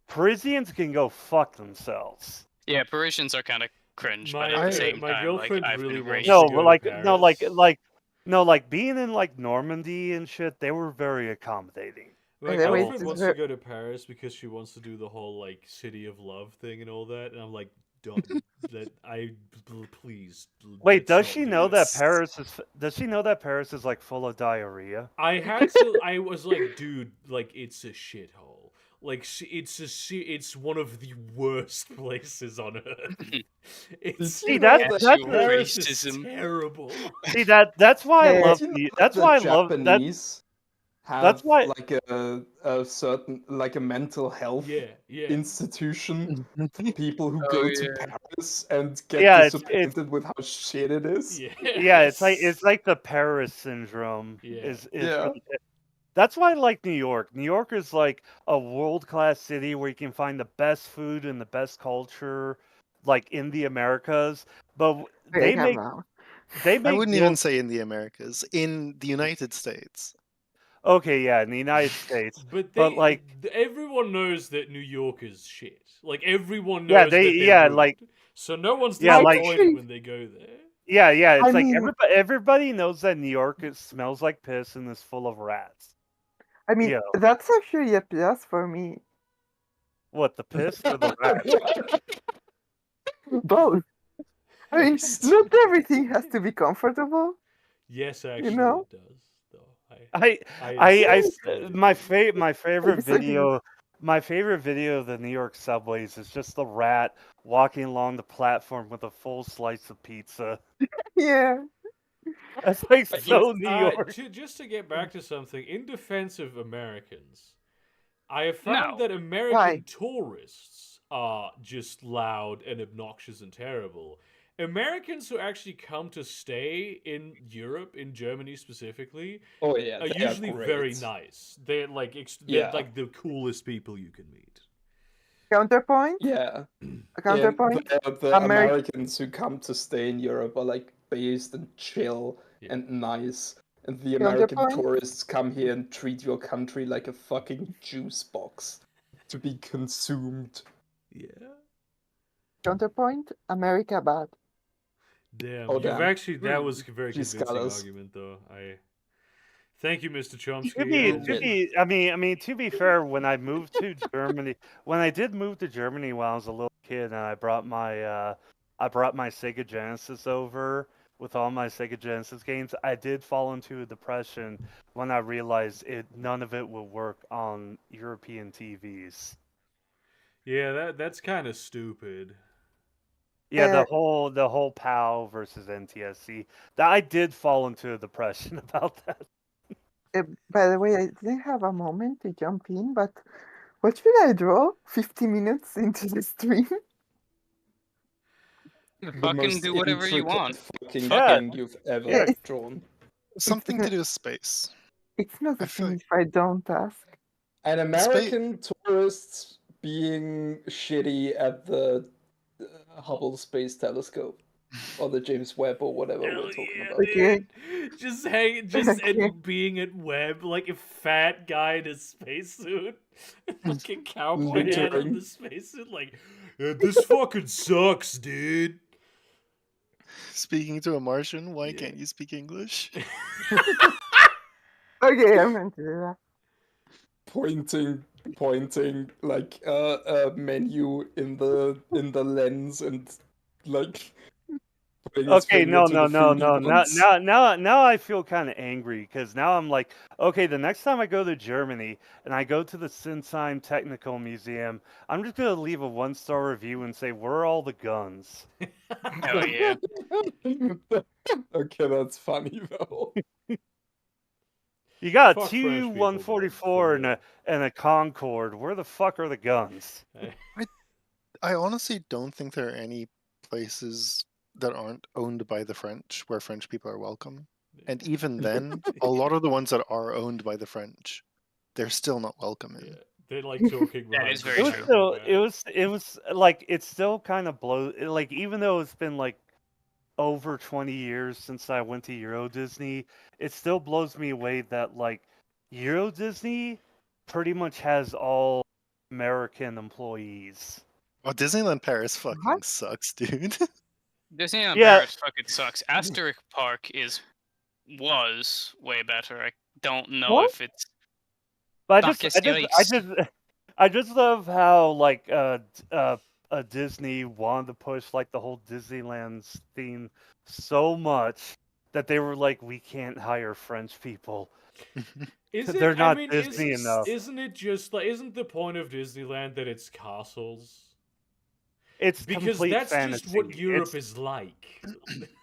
Parisians can go fuck themselves. Yeah, Parisians are kind of cringe, but My- at the same my time, girlfriend like, I've really been wants raised... to No, go but to like being in like Normandy and shit, they were very accommodating. My Yeah, wait, girlfriend is wants there- to go to Paris because she wants to do the whole like city of love thing and all that, and I'm like, don't. Please. Wait, let's does not she do know this. that Paris is? Does she know that Paris is like full of diarrhea? I was like, dude, like it's a shithole. Like it's one of the worst places on earth. It's See, that's Paris is racism. terrible. See that's why I Yeah. love Do you know the that that's the why I love that. Japanese have why. like a certain like a mental health Yeah, yeah. institution for people who go to yeah. Paris and get Yeah, it's disappointed with how shit it is. yeah, it's Yes. like the Paris syndrome. Yeah. Is Yeah. really it. That's why I like New York. New York is like a world-class city where you can find the best food and the best culture, like in the Americas. But Okay, calm down. they I make wouldn't even deals. say in the Americas, in the United States. Okay, yeah, in the United States. But But like, everyone knows that New York is shit. Like everyone yeah, knows that they're yeah, ruined. like, So no one's yeah, like, disappointed when they go there. yeah, yeah. I It's like mean, everybody knows that New York smells like piss and is full of rats. Yeah, that's actually a plus for me. what, the piss or the rat? Both. I mean, Christ. not everything has to be comfortable. Yes, actually, know? it does. Though My favorite Basically, video. My favorite video of the New York subways is just the rat walking along the platform with a full slice of pizza. yeah. That's like But so New York. just to get back to something, in defense of Americans, I have No. found that American Why? tourists are just loud and obnoxious and terrible. Americans who actually come to stay in Europe, in Germany specifically, Oh yeah, are they are usually very great. nice. They're like they're Yeah. like the coolest people you can meet. Counterpoint? Yeah. A counterpoint? The Americans who come to stay in Europe are like based and chill Yeah. and nice. And the American Counterpoint? tourists come here and treat your country like a fucking juice box to be consumed. Yeah. Counterpoint? America bad. Damn. Oh, You've damn. actually that was a very She's convincing got us. argument though. Thank you, Mr. To Chomsky. be, I mean, to be fair, when I moved to Germany, when I did move to Germany when I was a little kid, and I brought my Sega Genesis over with all my Sega Genesis games, I did fall into a depression when I realized none of it would work on European TVs. Yeah, that's kind of stupid. Yeah, the whole PAL versus NTSC. That I did fall into a depression about that. By the way, I didn't have a moment to jump in, but what should I draw 50 minutes into the stream? The Fucking most do whatever you intricate want. fucking Yeah. thing you've ever Yeah, drawn. Something to do with space. It's not I a feel thing like- if I don't ask. An American tourists being shitty at the Hubble Space Telescope or the James Webb or whatever Hell we're talking yeah, about. Okay. dude. Just Okay. being at Webb like a fat guy in a spacesuit, fucking cowboy hat on Littering. the spacesuit. Like, this fucking sucks, dude. Speaking to a Martian, why Yeah. can't you speak English? Okay, I'm going to do that. Pointing like a menu in the lens and like putting his Okay, finger to the foodie ones. Now I feel kind of angry because now I'm like, okay, the next time I go to Germany and I go to the Sinsheim Technical Museum, I'm just gonna leave a 1-star review and say, "Where are all the guns?" Hell yeah. Okay, that's funny though. You got Fuck two French people, man, 144 for and a Concorde. Where the fuck are the guns? I honestly don't think there are any places that aren't owned by the French where French people are welcome. And even then, a lot of the ones that are owned by the French, they're still not welcome in. Yeah, they're like talking. That is behind very your It was back true. like still, that. it was like it still kind of blows. Like even though it's been like over 20 years since I went to Euro Disney, it still blows me away that like Euro Disney pretty much has all American employees. Oh, Disneyland Paris fucking What? sucks, dude. Disneyland Yeah. Paris fucking sucks. Asterisk Park was way better. I don't know What? if it's But I just love how like Disney wanted to push like the whole Disneyland's theme so much that they were like, we can't hire French people. They're not Disney enough. Isn't it just like? Isn't the point of Disneyland that it's castles? It's Because complete that's fantasy. just what Europe It's- is like.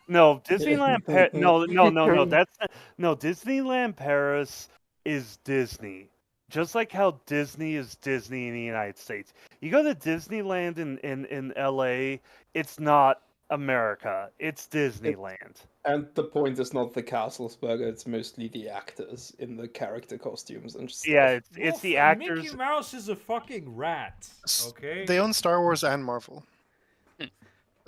No, Disneyland. No. Literally. That's no Disneyland Paris is Disney. Just like how Disney is Disney in the United States. You go to Disneyland in LA, it's not America. It's Disneyland. And the point is not the castles burger, it's mostly the actors in the character costumes and stuff. Yeah, it's the actors. Mickey Mouse is a fucking rat. Okay. They own Star Wars and Marvel. Hmm.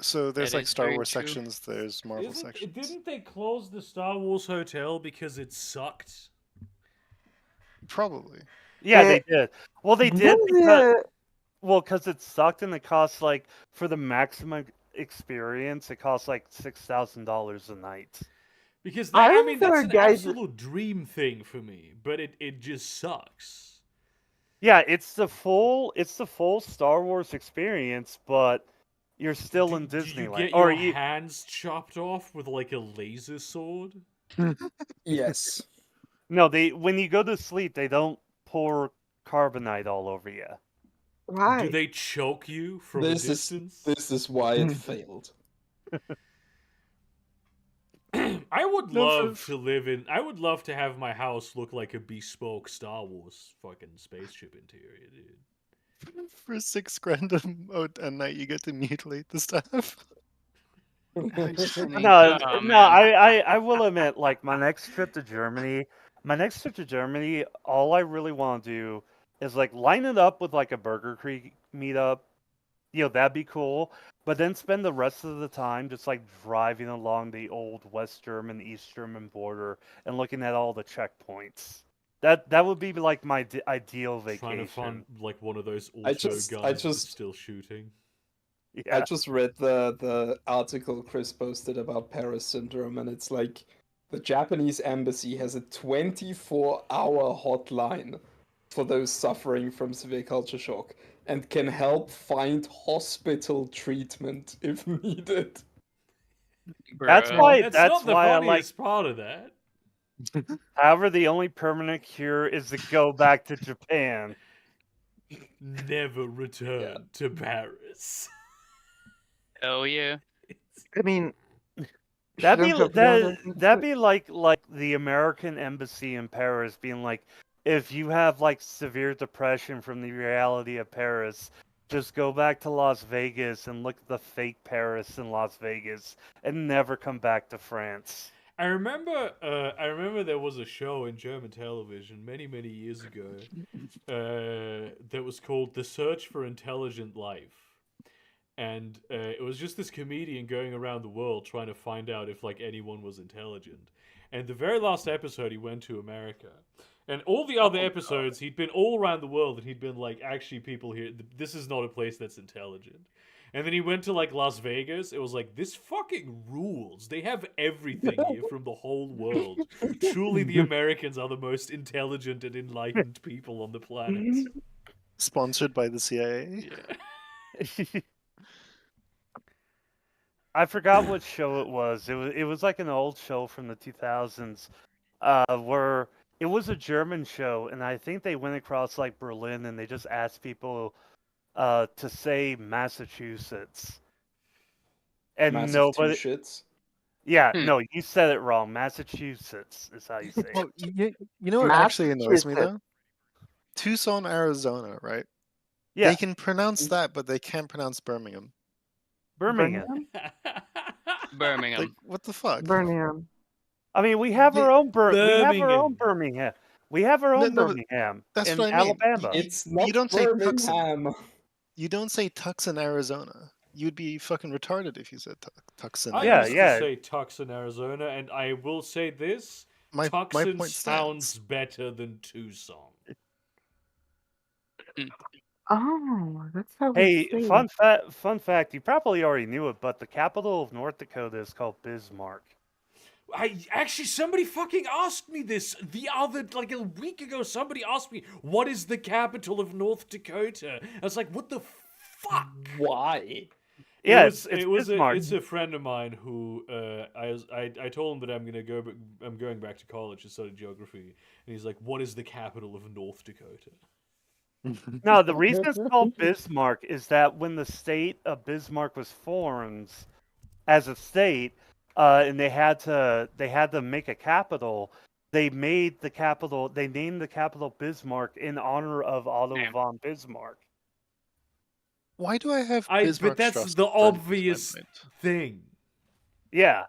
So there's That like is Star very Wars true. sections, there's Marvel sections. Didn't they close the Star Wars hotel because it sucked? Probably. Yeah, they did. Well, they did because because it sucked and it cost like for the maximum experience, it cost like $6,000 a night. Because I I mean that's remember, an guys- absolute dream thing for me, but it just sucks. Yeah, it's the full Star Wars experience, but you're still in Do you Disneyland. get Or your hands chopped off with like a laser sword? Yes. no, when you go to sleep, they don't pour carbonite all over you. Why? Do they choke you from a distance? This is why it failed. I would No, love to live in. I would love to have my house look like a bespoke Star Wars fucking spaceship interior, dude. For $6,000 a night, you get to mutilate the staff. No, Oh, no, man. I will admit, like my next trip to Germany, all I really want to do is like line it up with like a Burger Creek meetup. You know, that'd be cool. But then spend the rest of the time just like driving along the old West German, East German border and looking at all the checkpoints. That would be like my ideal vacation. Trying to find like one of those I auto just- guns I that's just- still shooting. Yeah. I just read the article Chris posted about Paris syndrome, and it's like the Japanese embassy has a 24-hour hotline for those suffering from severe culture shock and can help find hospital treatment if needed. That's Bruh. why- That's that's not the why I like- funniest part of that. However, the only permanent cure is to go back to Japan. Never return to Paris. Oh yeah. I mean, That'd be shouldn't have the other things that'd to- be like the American embassy in Paris being like, if you have like severe depression from the reality of Paris, just go back to Las Vegas and look at the fake Paris in Las Vegas and never come back to France. I remember there was a show in German television many years ago that was called The Search for Intelligent Life. And it was just this comedian going around the world trying to find out if like anyone was intelligent. And the very last episode he went to America. And all the other episodes he'd been all around the world and he'd been like, actually people here, this is not a place that's intelligent. And then he went to like Las Vegas. It was like, this fucking rules. They have everything here from the whole world. Truly the Americans are the most intelligent and enlightened people on the planet. Sponsored by the CIA. Yeah. I forgot what show it was. It was like an old show from the 2000s, where it was a German show, and I think they went across like Berlin and they just asked people to say Massachusetts, and Massive nobody. two shits. Yeah, Hmm. no, you said it wrong. Massachusetts is how you say it. Well, you know what actually annoys me Massachusetts. though? Tucson, Arizona, right? Yeah, They can pronounce that, but they can't pronounce Birmingham. Birmingham. Birmingham. Like, what the fuck? Birmingham. I mean, we have our own we have our own Birmingham. Birmingham. We have our own No, but Birmingham that's in what I mean. Alabama. It's not don't say Tucson. Birmingham. You don't say Tucson, Arizona. You'd be fucking retarded if you said Tucson. I Yeah, used yeah. to say Tucson, Arizona, and I will say this: My Tucson point sounds stands. better than Tucson. Oh, that's how we Hey, say fun fact, you probably already knew it, but the capital of North Dakota is called Bismarck. Somebody fucking asked me this the other, like a week ago. Somebody asked me, "What is the capital of North Dakota?" I was like, "What the fuck?" Why? Yeah, it's Bismarck. a friend of mine who I told him that I'm going back to college to study geography, and he's like, "What is the capital of North Dakota?" No, the reason it's called Bismarck is that when the state of Bismarck was formed as a state, and they had to make a capital, they made the capital. They named the capital Bismarck in honor of Otto Damn. von Bismarck. Why do I have But Bismarck that's Strasse the in front of obvious my mind? thing. Yeah,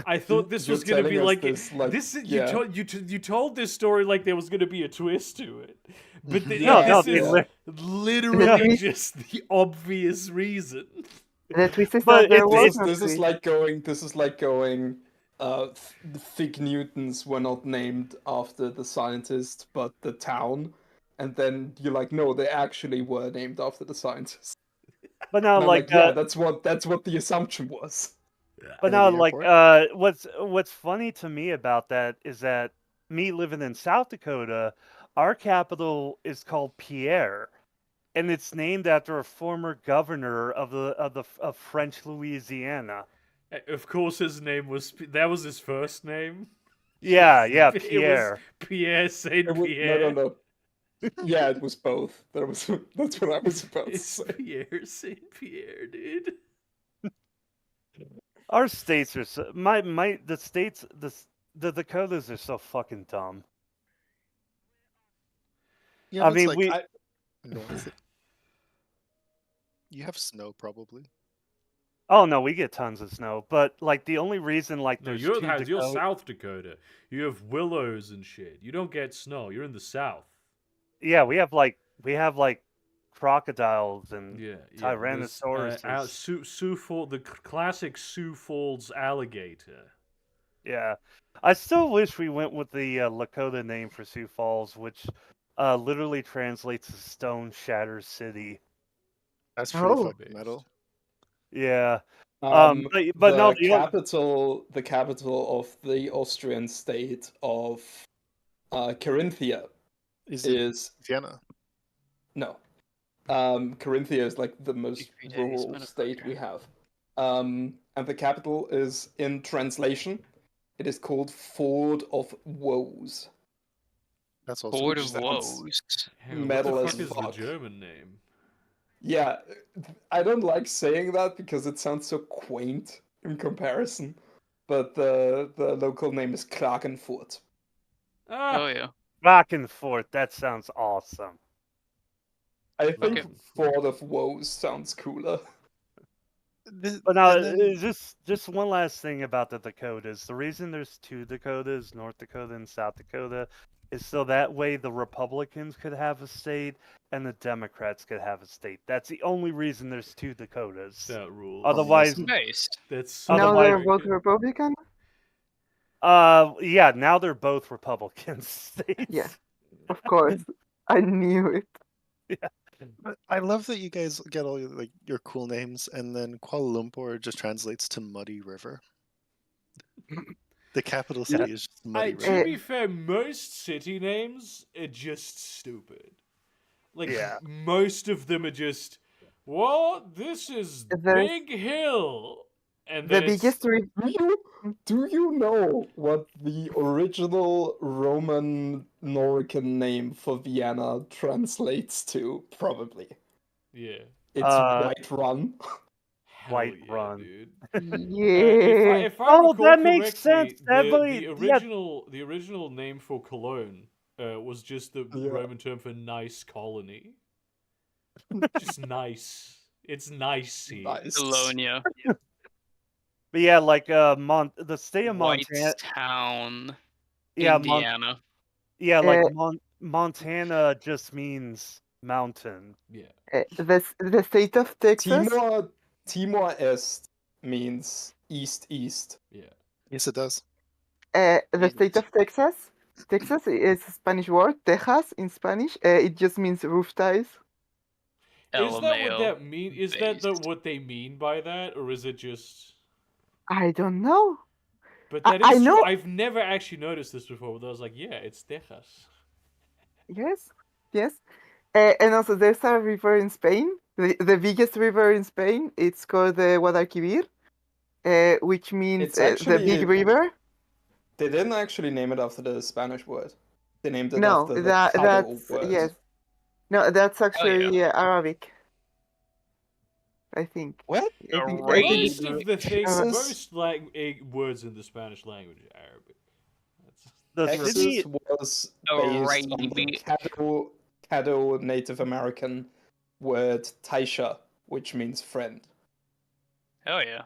I thought this You're was gonna be telling us like this, like, this. yeah. You told this story like there was gonna be a twist to it, but Yeah, no, this they is li- literally just the obvious reason. The twist is But that there was it's no This is twist. like going. This is like going. The Fig Newtons were not named after the scientist, but the town, and then you're like, no, they actually were named after the scientist. but now And I'm like like, yeah, that's what the assumption was. But Or now, the like, airport? what's funny to me about that is that me living in South Dakota, our capital is called Pierre, and it's named after a former governor of French Louisiana. Of course, his name was that was his first name. Yeah, It was Pierre. Pierre Saint No, Pierre. no. Yeah, it was both. That's what I was about to It's say. Pierre Saint Pierre, dude. Our states are so the states the Dakotas are so fucking dumb. Yeah, I but it's mean, like we north. You have snow probably. oh no, we get tons of snow, but like the only reason like No, there's you're two you're Dakota, South Dakota. You have willows and shit. You don't get snow. You're in the South. yeah, we have like crocodiles and Yeah, there's, tyrannosauruses. Sioux Falls, the classic Sioux Falls alligator. Yeah, I still wish we went with the Lakota name for Sioux Falls, which literally translates to "stone shatters city." That's pretty Oh. fucking metal. Yeah, but no, The capital of the Austrian state of Carinthia Is it is Vienna? no. Carinthia is like the most 53 days, rural state motherfucker. we have. And the capital is, in translation, it is called Ford of Woes. That's also Board which of sounds Woes. Hell, what the metal as fuck is the fuck. German name? Yeah, I don't like saying that because it sounds so quaint in comparison. But the local name is Klagenfurt. Oh yeah. back and forth. That sounds awesome. I think Okay. Ford of Woes sounds cooler. But now, And then- just one last thing about the Dakotas. The reason there's two Dakotas, North Dakota and South Dakota, is so that way the Republicans could have a state and the Democrats could have a state. That's the only reason there's two Dakotas. That rules. Otherwise, Based. That's so Now Otherwise- they're American. both Republican? yeah, now they're both Republican states. Yeah. Of course. I knew it. But I love that you guys get all your cool names, and then Kuala Lumpur just translates to Muddy River. The capital city is just Muddy To River. be fair, most city names are just stupid. Like, Yeah. most of them are just, what? This is There's- Big Hill. And The then it's- biggest Do you know what the original Roman Norican name for Vienna translates to? Probably. Yeah. It's White Run. Hell White yeah, Run. dude. Yeah. If I Oh, recall that makes correctly, sense. That the really- yeah. the original name for Cologne was just the Yeah. Roman term for nice colony. Just nice. It's nice here. Nice. Bologna. But yeah, like the state of Montana. Whitestown. Yeah, Indiana. like Uh, Montana just means mountain. Yeah. The state of Texas. Timor Est means east. Yeah. Yes, it does. The state of Texas. Texas is a Spanish word. Texas in Spanish. It just means roof tiles. Is that what LMAO that mean? Is that based. what they mean by that, or is it just? I don't know. But I- that is I true. know- I've never actually noticed this before. But I was like, yeah, it's Texas. Yes. And also, there's a river in Spain. The biggest river in Spain. It's called the Guadalquivir, which means It's the actually- big river. They didn't actually name it after the Spanish word. They named it No, after the that's Caddo word. yes. No, that's actually yeah. Arabic. I think. What? I think Great. Most of the things, Uh, most words in the Spanish language are Arabic. The Texas city, was based on the Alrighty. Caddo Native American word taisha, which means friend. Oh yeah.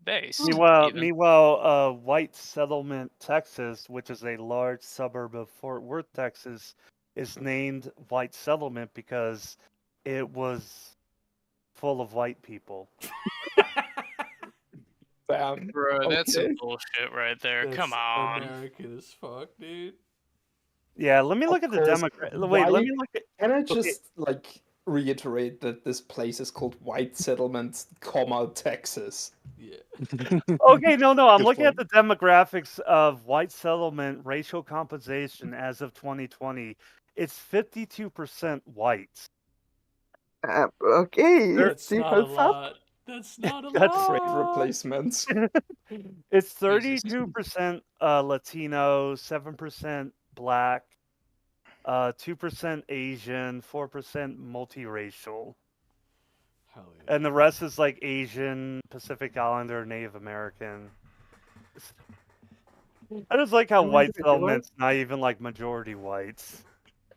Based. meanwhile, Even. White Settlement, Texas, which is a large suburb of Fort Worth, Texas, is named White Settlement because it was full of white people. Damn. Bro, that's some Okay. bullshit right there. That's Come on. American as fuck, dude. Yeah, let me Of look at the course, demographic. Wait, why- let me look at. Can I Okay. just reiterate that this place is called White Settlement, Texas? Yeah. Okay, no, I'm Good looking at point. the demographics of White Settlement racial composition as of 2020. It's 52% white. Okay, There- That's still not a holds up. lot. That's not a That's Great lot. replacements. It's Jesus. 32% Latino, 7% Black, 2% Asian, 4% multiracial, Hell yeah. and the rest is like Asian, Pacific Islander, Native American. I just like how White Settlement's not even like majority whites.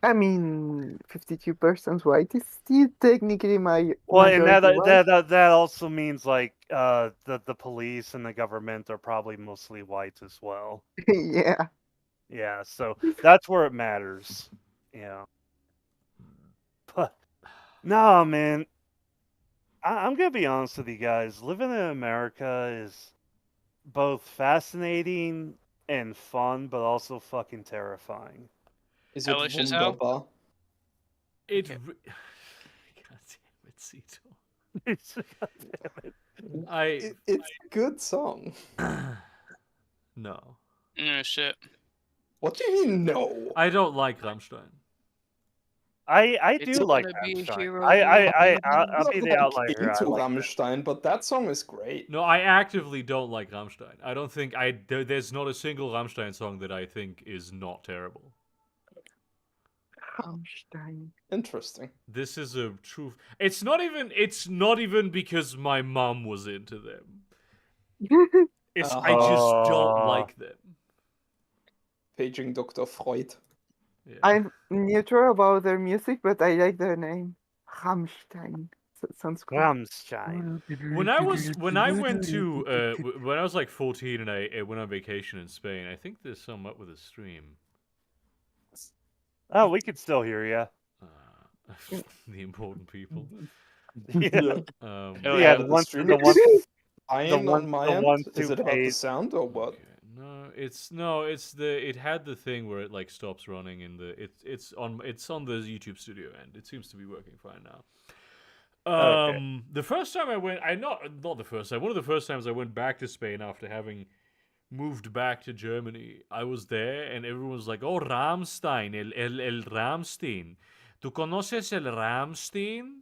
I mean, 52% white is still technically my Well, and majority white. that also means like the police and the government are probably mostly whites as well. Yeah. Yeah, so that's where it matters. Yeah. But no, man, I'm gonna be honest with you guys. Living in America is both fascinating and fun, but also fucking terrifying. Is it Hellish as hell? Wunderbar? It. Okay. God damn it, Cito. God damn it. It's a good song. No. Oh shit. What do you mean, no? I don't like Rammstein. I It's do like gonna be a Rammstein. hero I'll I'm be the not outlier here. I into like Rammstein, but that song is great. No, I actively don't like Rammstein. I don't think there's not a single Rammstein song that I think is not terrible. Rammstein. Interesting. This is a true. It's not even because my mom was into them. It's I just don't like them. Paging Dr. Freud. Yeah. I'm neutral about their music, but I like their name. Rammstein. So it sounds cool. Rammstein. When I went to when I was like 14 and I went on vacation in Spain, I think there's some up with a stream. Oh, we could still hear you. The important people. Yeah. Oh, Yeah, the ones Fine on my the end. ones Is who it about the paid. sound or what? Okay. It's it had the thing where it like stops running in the it's on the YouTube studio end. It seems to be working fine now. Okay. The first time I went, not the first time. One of the first times I went back to Spain after having moved back to Germany, I was there and everyone was like, "Oh, Rammstein, el Rammstein. ¿Tú conoces el Rammstein?"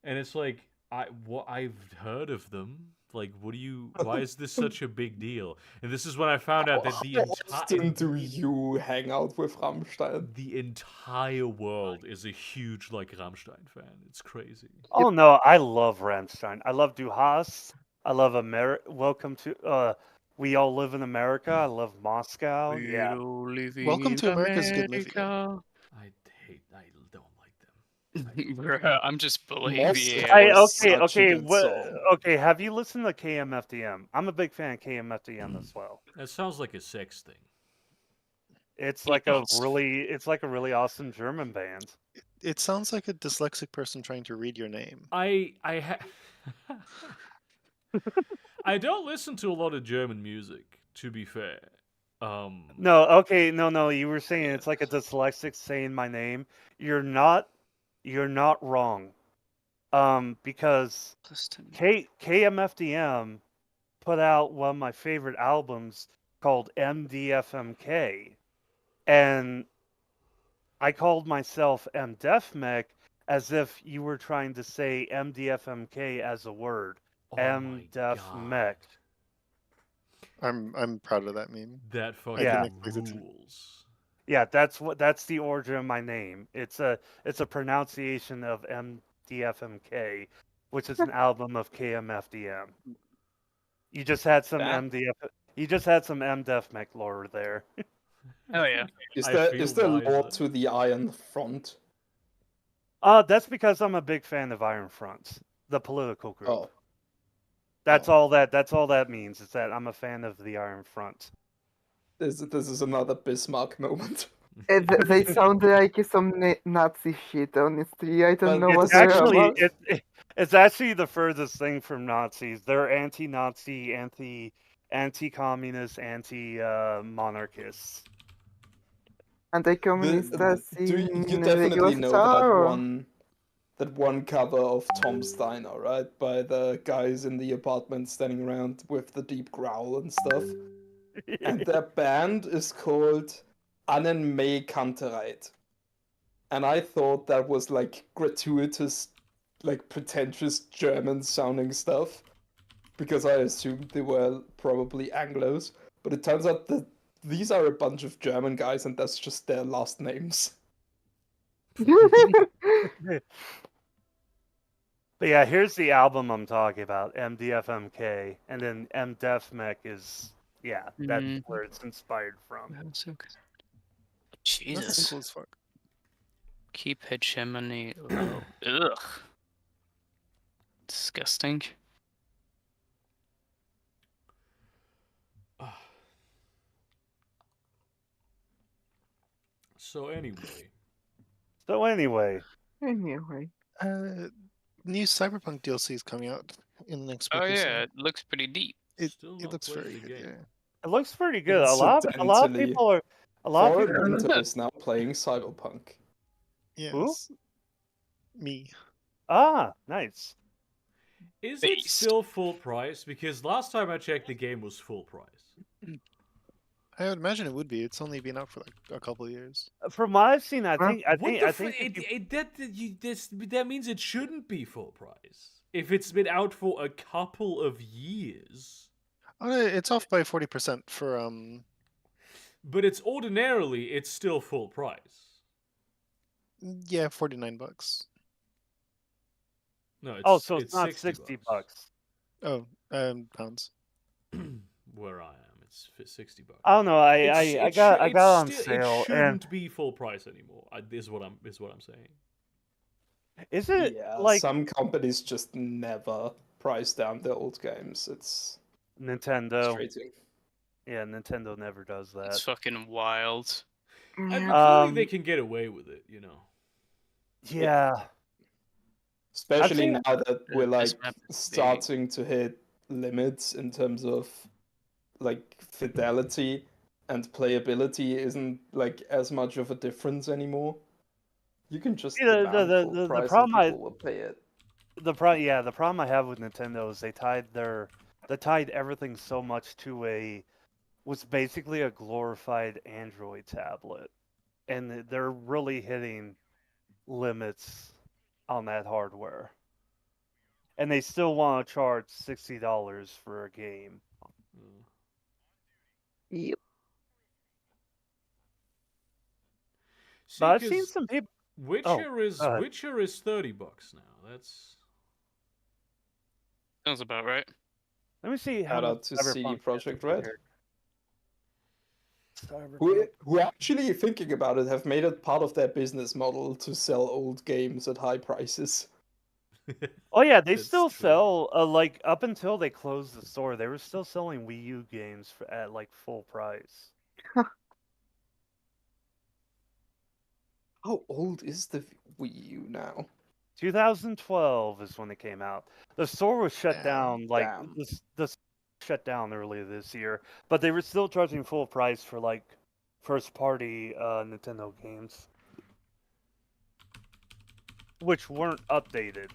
And it's like, I've heard of them. Like, why is this such a big deal? And this is when I found out that How often do you hang out with Rammstein? the entire world is a huge like Rammstein fan. It's crazy. Oh no, I love Rammstein. I love Du Hast. I love Welcome to We All Live in America. I love Moscow. Yeah. Welcome to America's Good Living. I don't like them. Bruh, I'm just believing. Moscow Yeah. is such a good song. Okay, have you listened to KMFDM? I'm a big fan of KMFDM as well. That sounds like a sex thing. It's like a really awesome German band. It sounds like a dyslexic person trying to read your name. I don't listen to a lot of German music, to be fair. No, okay, no. You were saying it's like a dyslexic saying my name. You're not wrong. Because KMFDM put out one of my favorite albums called MDFMK, and I called myself MDefMech as if you were trying to say MDFMK as a word. MDefMech. I'm proud of that meme. That I fucking can expect it to- rules. Yeah, that's the origin of my name. It's a pronunciation of MDFMK, which is an album of KMFDM. You just had some That- MDF. You just had some MDefMech lore there. Oh yeah. Is I there feel lore wiser. to the Iron Front? That's because I'm a big fan of Iron Front, the political group. Oh, That's oh. all that means, is that I'm a fan of the Iron Front. This is another Bismarck moment. They sound like some Nazi shit, honestly. I don't Well, know what It's they're actually about. it's actually the furthest thing from Nazis. They're anti-Nazi, anti-communist, anti-monarchists. Anti-communist as You in the definitely know USSR? Or... that one cover of Tom Steiner, right? By the guys in the apartment standing around with the deep growl and stuff. And their band is called Annen May Kantereit. And I thought that was like gratuitous, like pretentious German sounding stuff. Because I assumed they were probably Anglos. But it turns out that these are a bunch of German guys and that's just their last names. But yeah, here's the album I'm talking about, MDFMK, and then MDefMech is that's Mhm. where it's inspired from. That's okay. That's Jesus. cool as fuck. Keep hegemony low. Ugh. Disgusting. So anyway, So anyway, Anyway. New Cyberpunk DLC is coming out in the next week Oh or so. yeah, it looks pretty deep. still It not looks played very the good. game. it looks pretty good. A lot of people are Foreign is now playing Cyberpunk. Yes. Me. Nice. Is it Beast. still full price? Because last time I checked, the game was full price. I would imagine it would be. It's only been out for like a couple of years. From what I've seen, I think That means it shouldn't be full price if it's been out for a couple of years. It's off by 40% for But it's still full price. yeah, $49. No, so it's not 60 bucks. Oh, pounds. Where I am, it's $60. I don't know. I got on sale. It shouldn't be full price anymore. Is what I'm saying. Is it Yeah, like some companies just never price down their old games. It's Nintendo? frustrating. Yeah, Nintendo never does that. It's fucking wild. And clearly they can get away with it, you know. Yeah. Especially now that we're like This map is starting to hit limits in terms of like fidelity and playability isn't like as much of a difference anymore. You can just Yeah, demand full the price problem and people will pay it. the problem I have with Nintendo is they tied everything so much to was basically a glorified Android tablet, and they're really hitting limits on that hardware, and they still want to charge $60 for a game. Yep. See, But I've seen some people. Witcher is $30 now. That's Sounds about right. Let me see how Shout much out to CD Cyberpunk Projekt is Red. here. Who actually thinking about it have made it part of their business model to sell old games at high prices. Oh yeah, they That's still true. sell like up until they closed the store, they were still selling Wii U games at like full price. How old is the Wii U now? 2012 is when it came out. The store was shut down like Damn. the shut down earlier this year, but they were still charging full price for like first party Nintendo games, which weren't updated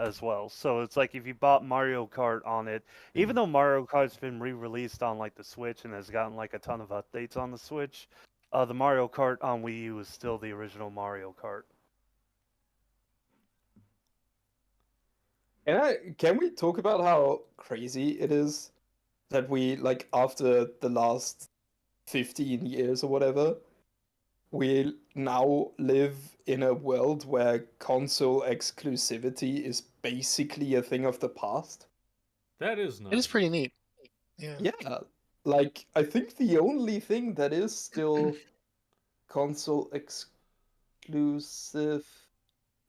as well. So it's like if you bought Mario Kart on it, even though Mario Kart's been re-released on like the Switch and has gotten like a ton of updates on the Switch, the Mario Kart on Wii U is still the original Mario Kart. Can we talk about how crazy it is that we like after the last 15 years or whatever, we now live in a world where console exclusivity is basically a thing of the past? That is nice. It is pretty neat. Yeah. Yeah, Like, I think the only thing that is still console exclusive.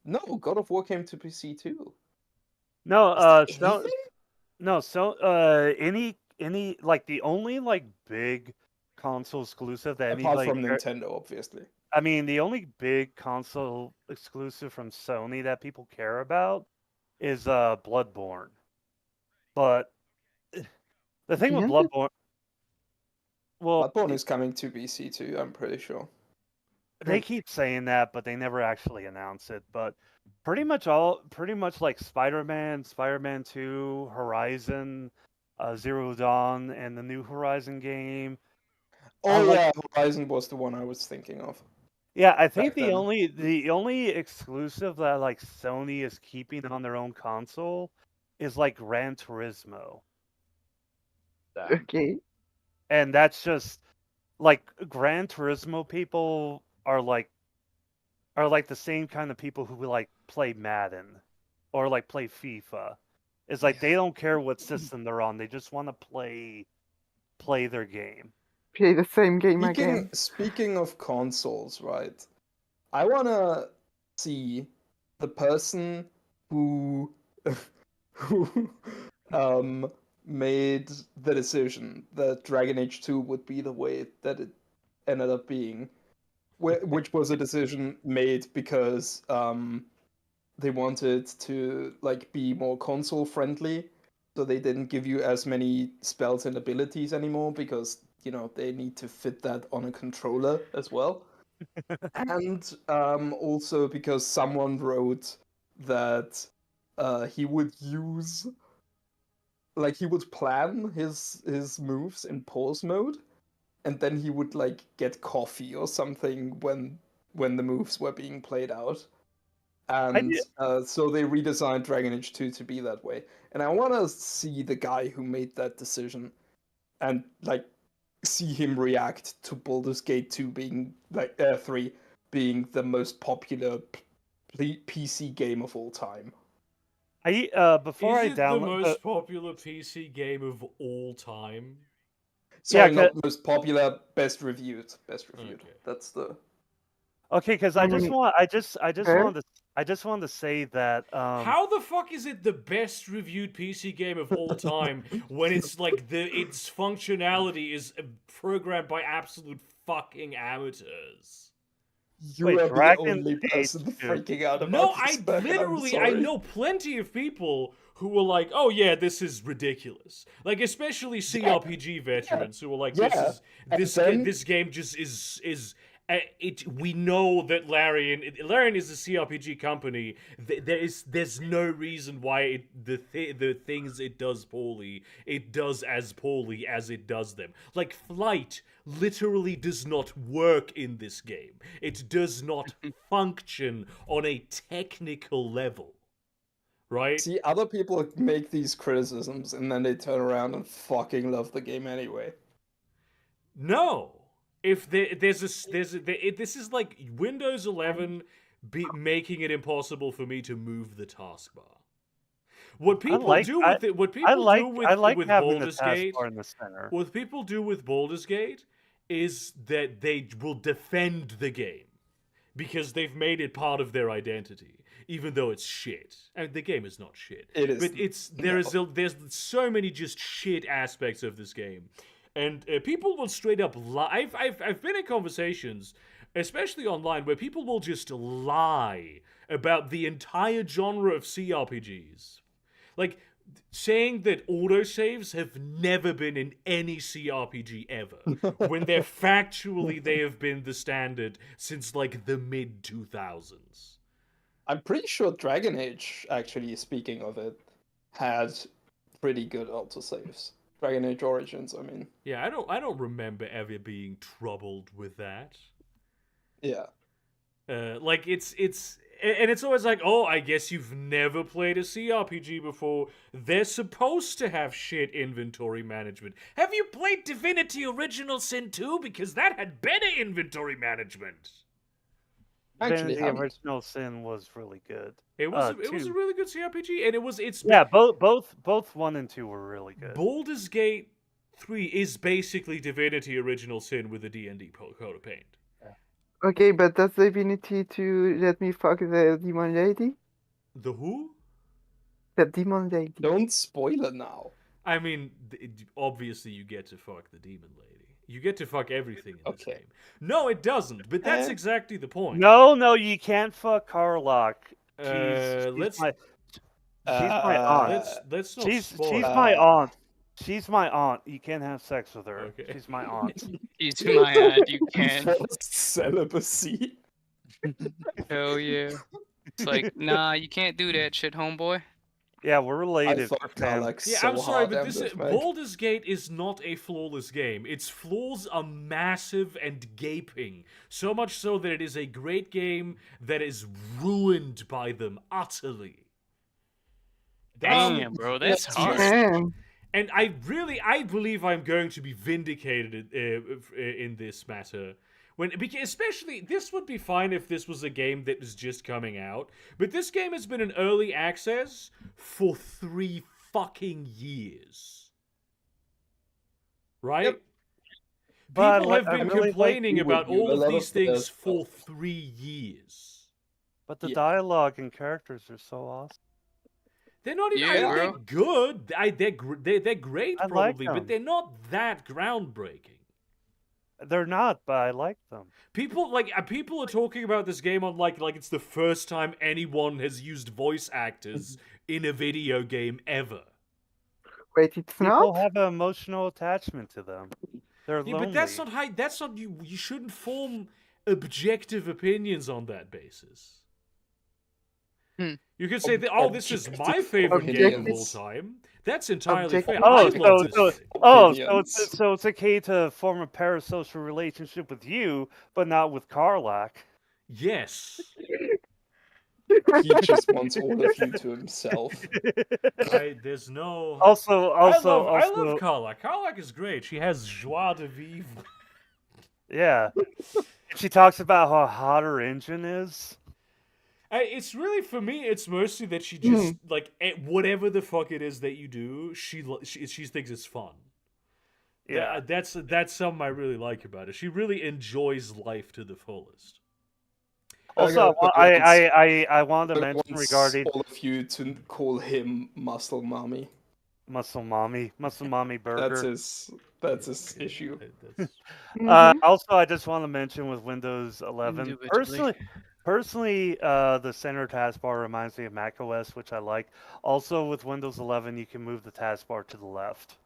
No, God of War came to PC too. No, Is that so anything? no, so any like the only like big console exclusive that Apart anybody from Nintendo, obviously. I mean, the only big console exclusive from Sony that people care about is Bloodborne. But the thing with Isn't it? Bloodborne, well, Bloodborne is coming to PC too, I'm pretty sure. they keep saying that, but they never actually announce it. But pretty much like Spider-Man, Spider-Man 2, Horizon, Zero Dawn, and the new Horizon game. Oh yeah, Horizon was the one I was thinking of. Yeah, I think Back then. the only exclusive that like Sony is keeping on their own console is like Gran Turismo. Okay. And that's just like Gran Turismo people are like the same kind of people who like play Madden or like play FIFA. It's like they don't care what system they're on. They just want to play their game. Play the same game again. Speaking of consoles, right? I wanna see the person who who made the decision that Dragon Age 2 would be the way that it ended up being, which was a decision made because they wanted to like be more console friendly, so they didn't give you as many spells and abilities anymore because they need to fit that on a controller as well. And also because someone wrote that he would use, like, he would plan his moves in pause mode, and then he would like get coffee or something when the moves were being played out. I And did, so they redesigned Dragon Age 2 to be that way. And I want to see the guy who made that decision and like see him react to Baldur's Gate 2 being like 3 being the most popular PC game of all time. before Is I it the download most popular PC game of all time? yeah, Sorry, not most popular, best reviewed. Best reviewed. Okay. That's the okay, because I I just mean, want I just fair. wanted to I just wanted to say that How the fuck is it the best reviewed PC game of all time when it's like its functionality is programmed by absolute fucking amateurs? you wait, are the Dragon only Age person 2. freaking out No, about this, I Bergen, I'm literally I sorry. know plenty of people who were like, "Oh yeah, this is ridiculous." Like especially CRPG veterans who were like, "This Yeah. is And then this game just is it." We know that Larian is a CRPG company. There's no reason why the things it does poorly, it does as poorly as it does them. Like Flight literally does not work in this game. It does not function on a technical level, right? see other people make these criticisms and then they turn around and fucking love the game anyway. No. If this is like Windows 11 making it impossible for me to move the taskbar. What people do with it, what people do I like with having the Baldur's Gate, taskbar in the center. what people do with Baldur's Gate is that they will defend the game because they've made it part of their identity, even though it's shit. And the game is not shit. It is. But there's so many just shit aspects of this game, and people will straight up lie. I've been in conversations, especially online, where people will just lie about the entire genre of CRPGs, like saying that autosaves have never been in any CRPG ever, when they have been the standard since like the mid 2000s. I'm pretty sure Dragon Age, actually, speaking of it, had pretty good autosaves. Dragon Age Origins, I mean. Yeah, I don't remember ever being troubled with that. Yeah. Like it's and it's always like, oh, I guess you've never played a CRPG before. They're supposed to have shit inventory management. Have you played Divinity Original Sin 2? Because that had better inventory management. Actually, The original Sin was really good. It was a 2. really good CRPG, and it's Yeah, both 1 and 2 were really good. Baldur's Gate 3 is basically Divinity Original Sin with a D&D coat of paint. Okay, but does Divinity 2 let me fuck the demon lady? The who? The demon lady. Don't spoil it now. I mean, obviously you get to fuck the demon lady. You get to fuck everything in this Okay. game. No, it doesn't, but that's exactly the point. No, you can't fuck Carlock. Let's my aunt. let's not She's spoil. my aunt. She's my aunt. You can't have sex with her. Okay. She's my aunt. She's my ad. You can. Enforced celibacy. Hell yeah. It's like, nah, you can't do that shit, homeboy. Yeah, we're I related. fucked fam. Alex Yeah, so I'm sorry, hard, but this MDF Mag. Baldur's Gate is not a flawless game. Its flaws are massive and gaping, so much so that it is a great game that is ruined by them utterly. Damn, bro, that's That's hard. Damn. And I believe I'm going to be vindicated in this matter. Especially, this would be fine if this was a game that was just coming out. But this game has been in early access for 3 fucking years. Right? Yep. But People have I been really complaining like about with you. all A of lot these of things stuff. for 3 years. But the Yeah. dialogue and characters are so awesome. They're not even. Yeah, I mean, bro. they're good. They're great, I like probably, them. but they're not that groundbreaking. They're not, but I like them. People are talking about this game on like it's the first time anyone has used voice actors in a video game ever. Wait, it's People not? have an emotional attachment to them. They're Yeah, lonely. but that's not how. That's not you. You shouldn't form objective opinions on that basis. You could say that, oh, this is my favorite game of all time. That's entirely fair. Objective- I Oh, love this thing. so it's okay to form a parasocial relationship with you, but not with Carlac. Yes. He just wants all of you to himself. There's no. Also, I love Carla. Carla is great. She has joie de vivre. yeah. She talks about how hot her engine is. It's really, for me, it's mostly that she just like whatever the fuck it is that you do, she thinks it's fun. Yeah. That's something I really like about her. She really enjoys life to the fullest. Also, I wanted to But mention wants regarding all of you to call him Muscle Mommy. Muscle Mommy Burger. That's his issue. Also, I just want to mention with Windows 11, Individually. personally, the center taskbar reminds me of macOS, which I like. Also, with Windows 11, you can move the taskbar to the left.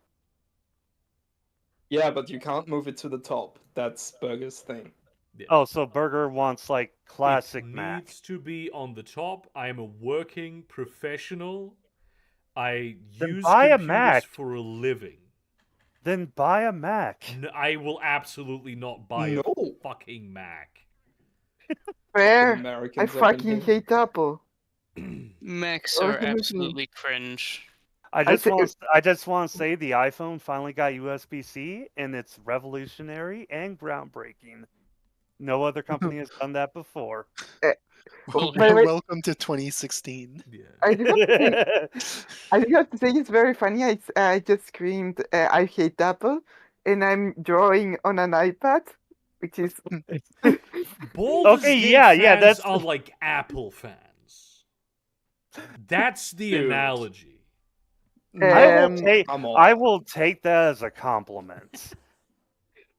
Yeah, but you can't move it to the top. That's Burger's thing. Yeah. Oh, so Burger wants like classic it Mac. needs to be on the top. I am a working professional. I Then use buy a computers Mac. for a living. Then buy a Mac. I will absolutely not buy No. a fucking Mac. Fair. I Americans up in fucking here. hate Apple. Macs Oh, are definitely. absolutely cringe. I I just want to say the iPhone finally got USB-C, and it's revolutionary and groundbreaking. No other company has done that before. Well, By the way- Welcome to 2016. Yeah. I do have to say it's very funny. I just screamed, I hate Apple, and I'm drawing on an iPad, which is Baldur's Okay, Gate yeah, fans that's- are like Apple fans. That's the Dude. analogy. Come on. I will take that as a compliment.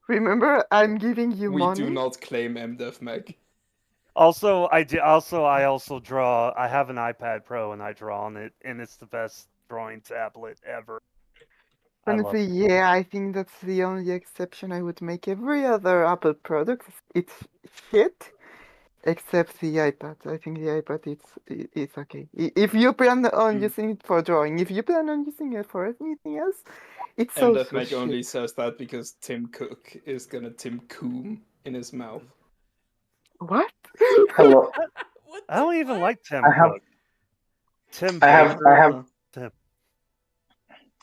remember I'm giving you We money. do not claim MDF Mag. Also, I also draw. I have an iPad Pro and I draw on it, and it's the best drawing tablet ever. I love Honestly, yeah, I think that's the only exception I would make. Every other Apple product, it's shit, except the iPad. I think the iPad it's okay. If you plan on using it for drawing, if you plan on using it for anything else, it's so MDF Mag shit. only says that because Tim Cook is gonna Tim Coom in his mouth. What? Hello. What I don't even like Tim I have- Cook. Tim. I have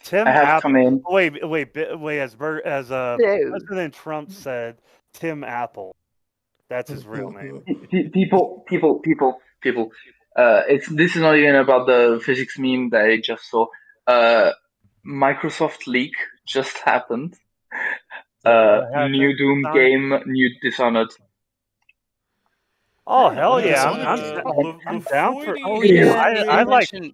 Tim I have Apple. come in. Wait. As No. President Trump said, Tim Apple. That's his real name. People. This is not even about the physics meme that I just saw. Microsoft leak just happened. What happened? New Doom Dishonored? game, new Dishonored. Oh hell yeah! I'm down for. Oh Yeah. yeah, I you like. mentioned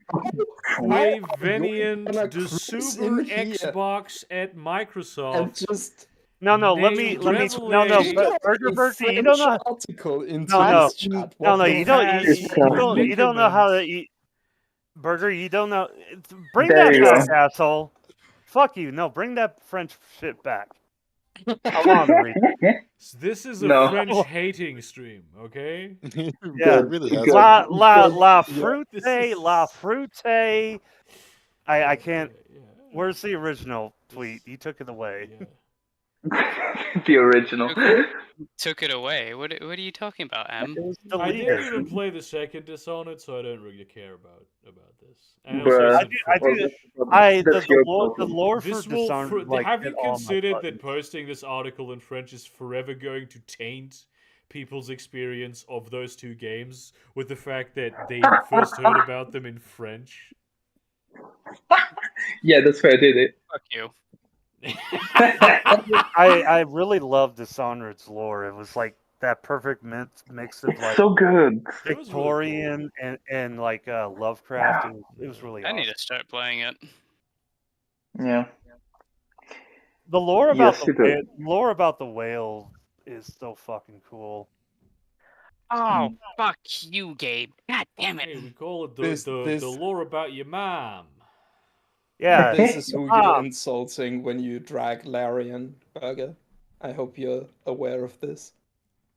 Why Quave are you Veniant gonna de cruise Super in here Xbox at and Microsoft. just No, let Named me. No, no, Revelay Burger, a you don't French know. article into No, no, this chat? no, What no. the You don't. has You don't know how to predicament. eat. Burger, you don't know. Bring There that you back, go. asshole. Fuck you. No, bring that French shit back. I want to read it. This is a No. French hating stream, okay? Yeah. It really has. Good. La This is- frutte. I can't. Yeah. Where's the original tweet? You took it away. Yeah. The original. took it away. What are you talking about, It Em? was I deleted. didn't even play the second Dishonored, so I don't really care about this. And Bruh. also, I it's do. in I French. do. That's The your lore. The problem. lore for This will. Dishonored, like, have hit you all my considered that buttons. posting this article in French is forever going to taint people's experience of those two games with the fact that they first heard about them in French? Yeah, that's why I did it. Fuck you. I really love Dishonored's lore. It was like that perfect mix of It's like so good. It was really Victorian and like Lovecraft. It was really I need awesome. to start playing it. Yeah. The lore Yes, you do. the whale is so fucking cool. Oh, fuck you, Gabe. God damn it. Hey, we call it This- the lore about your mom. Yeah, This is who Ah. you're insulting when you drag Larian, Burger. I hope you're aware of this.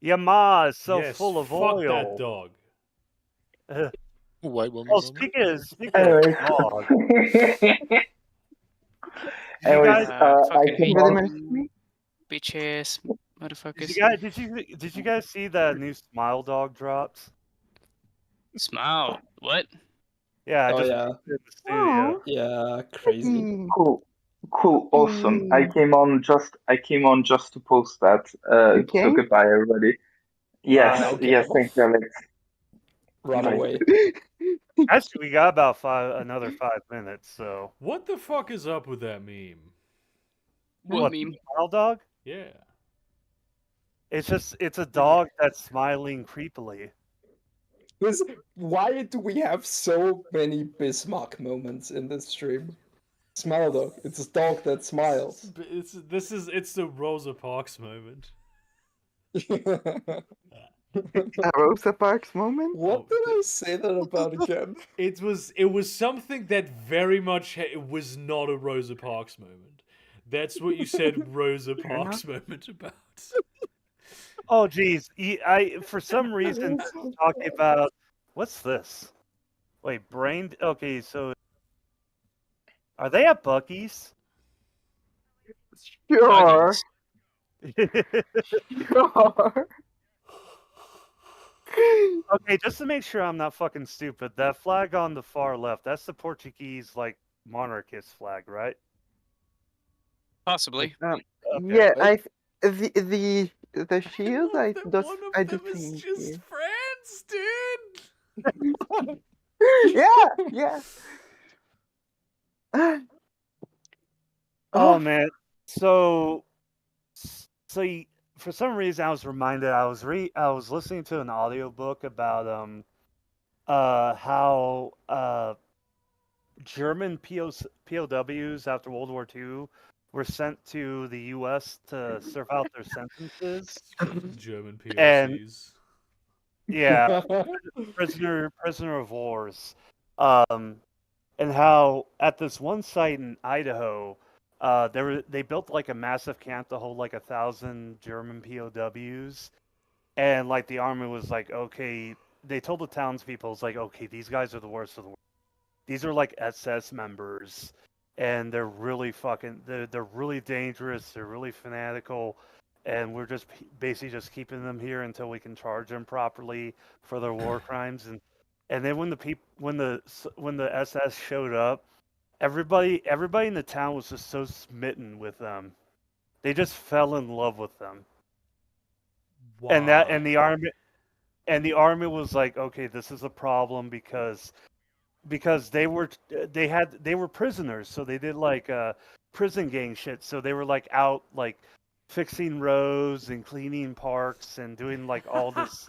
your ma is so Yes, full of fuck oil. that dog. White woman. Oh, moment. speaking of Anyways. dog, Anyways, guys- I fucking came hate on. you, bitches, motherfuckers. did you guys see the new Smile Dog drops? Smile. What? Yeah, I Oh just yeah, in the studio. yeah, crazy. Cool, awesome. I came on just to post that. So goodbye, everybody. Yes, Okay. yes, thank you, Alex. Run Bye. away. Actually, we got about another 5 minutes. So What the fuck is up with that meme? What meme? Smile Dog? Yeah. It's a dog that's smiling creepily. Why do we have so many Bismarck moments in this stream? Smile dog. It's a dog that smiles. It's the Rosa Parks moment. A Rosa Parks moment? What did I say that about again? It was something that very much it was not a Rosa Parks moment. That's what you said Rosa Parks moment about. Oh, geez. I for some reason talking about what's this? Wait, brain. Okay, so are they at Bucky's? Sure. Buggies. Sure. Okay, just to make sure I'm not fucking stupid, that flag on the far left, that's the Portuguese like monarchist flag, right? Possibly. Yeah, the shield. I One don't. of I them don't is think. just France, dude. Yeah. Oh man. So for some reason I was reminded I was listening to an audiobook about how German POWs after World War II were sent to the US to serve out their sentences. German And- POCs. Yeah, prisoner of wars. And how at this one site in Idaho, they built like a massive camp to hold like 1,000 German POWs, and like the army was like, okay, they told the townspeople, it's like, okay, these guys are the worst of the worst. These are like SS members, and they're really they're really dangerous. They're really fanatical, and we're just basically just keeping them here until we can charge them properly for their war crimes. And then when the SS showed up, everybody in the town was just so smitten with them. They just fell in love with them. And the army was like, okay, this is a problem because because they were prisoners, so they did like prison gang shit. So they were like out like fixing roads and cleaning parks and doing like all this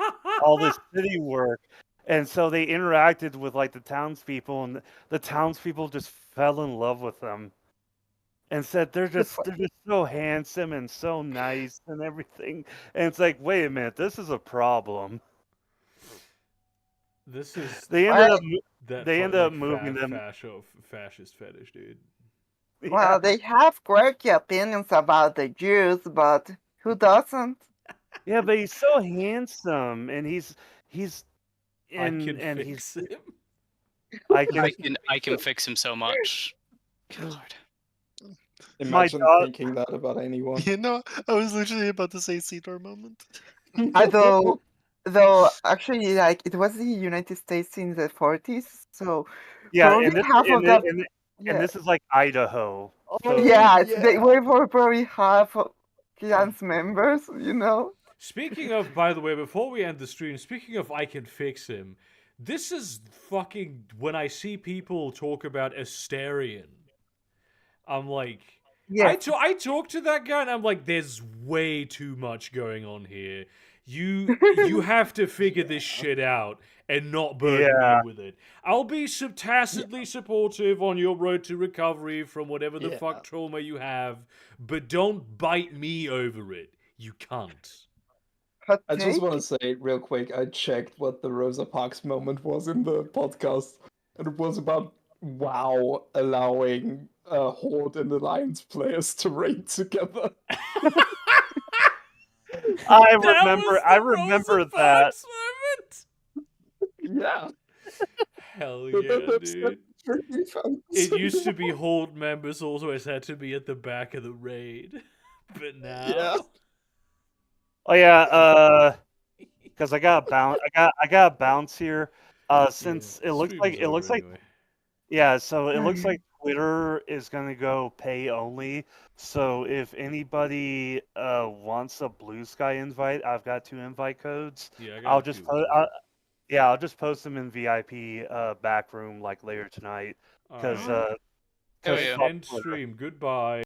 city work. And so they interacted with like the townspeople, and the townspeople just fell in love with them and said they're just so handsome and so nice and everything. And it's like, wait a minute, this is a problem. This is They ended up moving them. fascist fetish, dude. Yeah. Well, they have quirky opinions about the Jews, but who doesn't? Yeah, but he's so handsome, and he's I can fix him. I can fix him so much. Good lord. Imagine thinking that about anyone. You know, I was literally about to say Cedar moment. Though actually, like, it was the United States in the 40s, so yeah, probably and this, half of that. and this is like Idaho. So, yeah, they were probably half of clans members, you know. Speaking of, by the way, before we end the stream, speaking of I can fix him, this is fucking when I see people talk about Asterion, I'm like, yes. I talk to that guy and I'm like, there's way too much going on here. You have to figure this shit out and not burden me with it. I'll be tacitly supportive on your road to recovery from whatever the fuck trauma you have, but don't bite me over it. You can't. I just want to say real quick, I checked what the Rosa Parks moment was in the podcast, and it was about WoW allowing Horde and Alliance players to raid together. I remember that. Yeah. Hell yeah, dude. It used to be Horde members always had to be at the back of the raid, but now. Yeah. Oh yeah, because I got a bounce here. Since it looks like anyway. yeah, so it looks like Twitter is gonna go pay only. So if anybody wants a Blue Sky invite, I've got 2 invite codes. Yeah, I'll just post them in VIP back room like later tonight. Because end stream. Goodbye.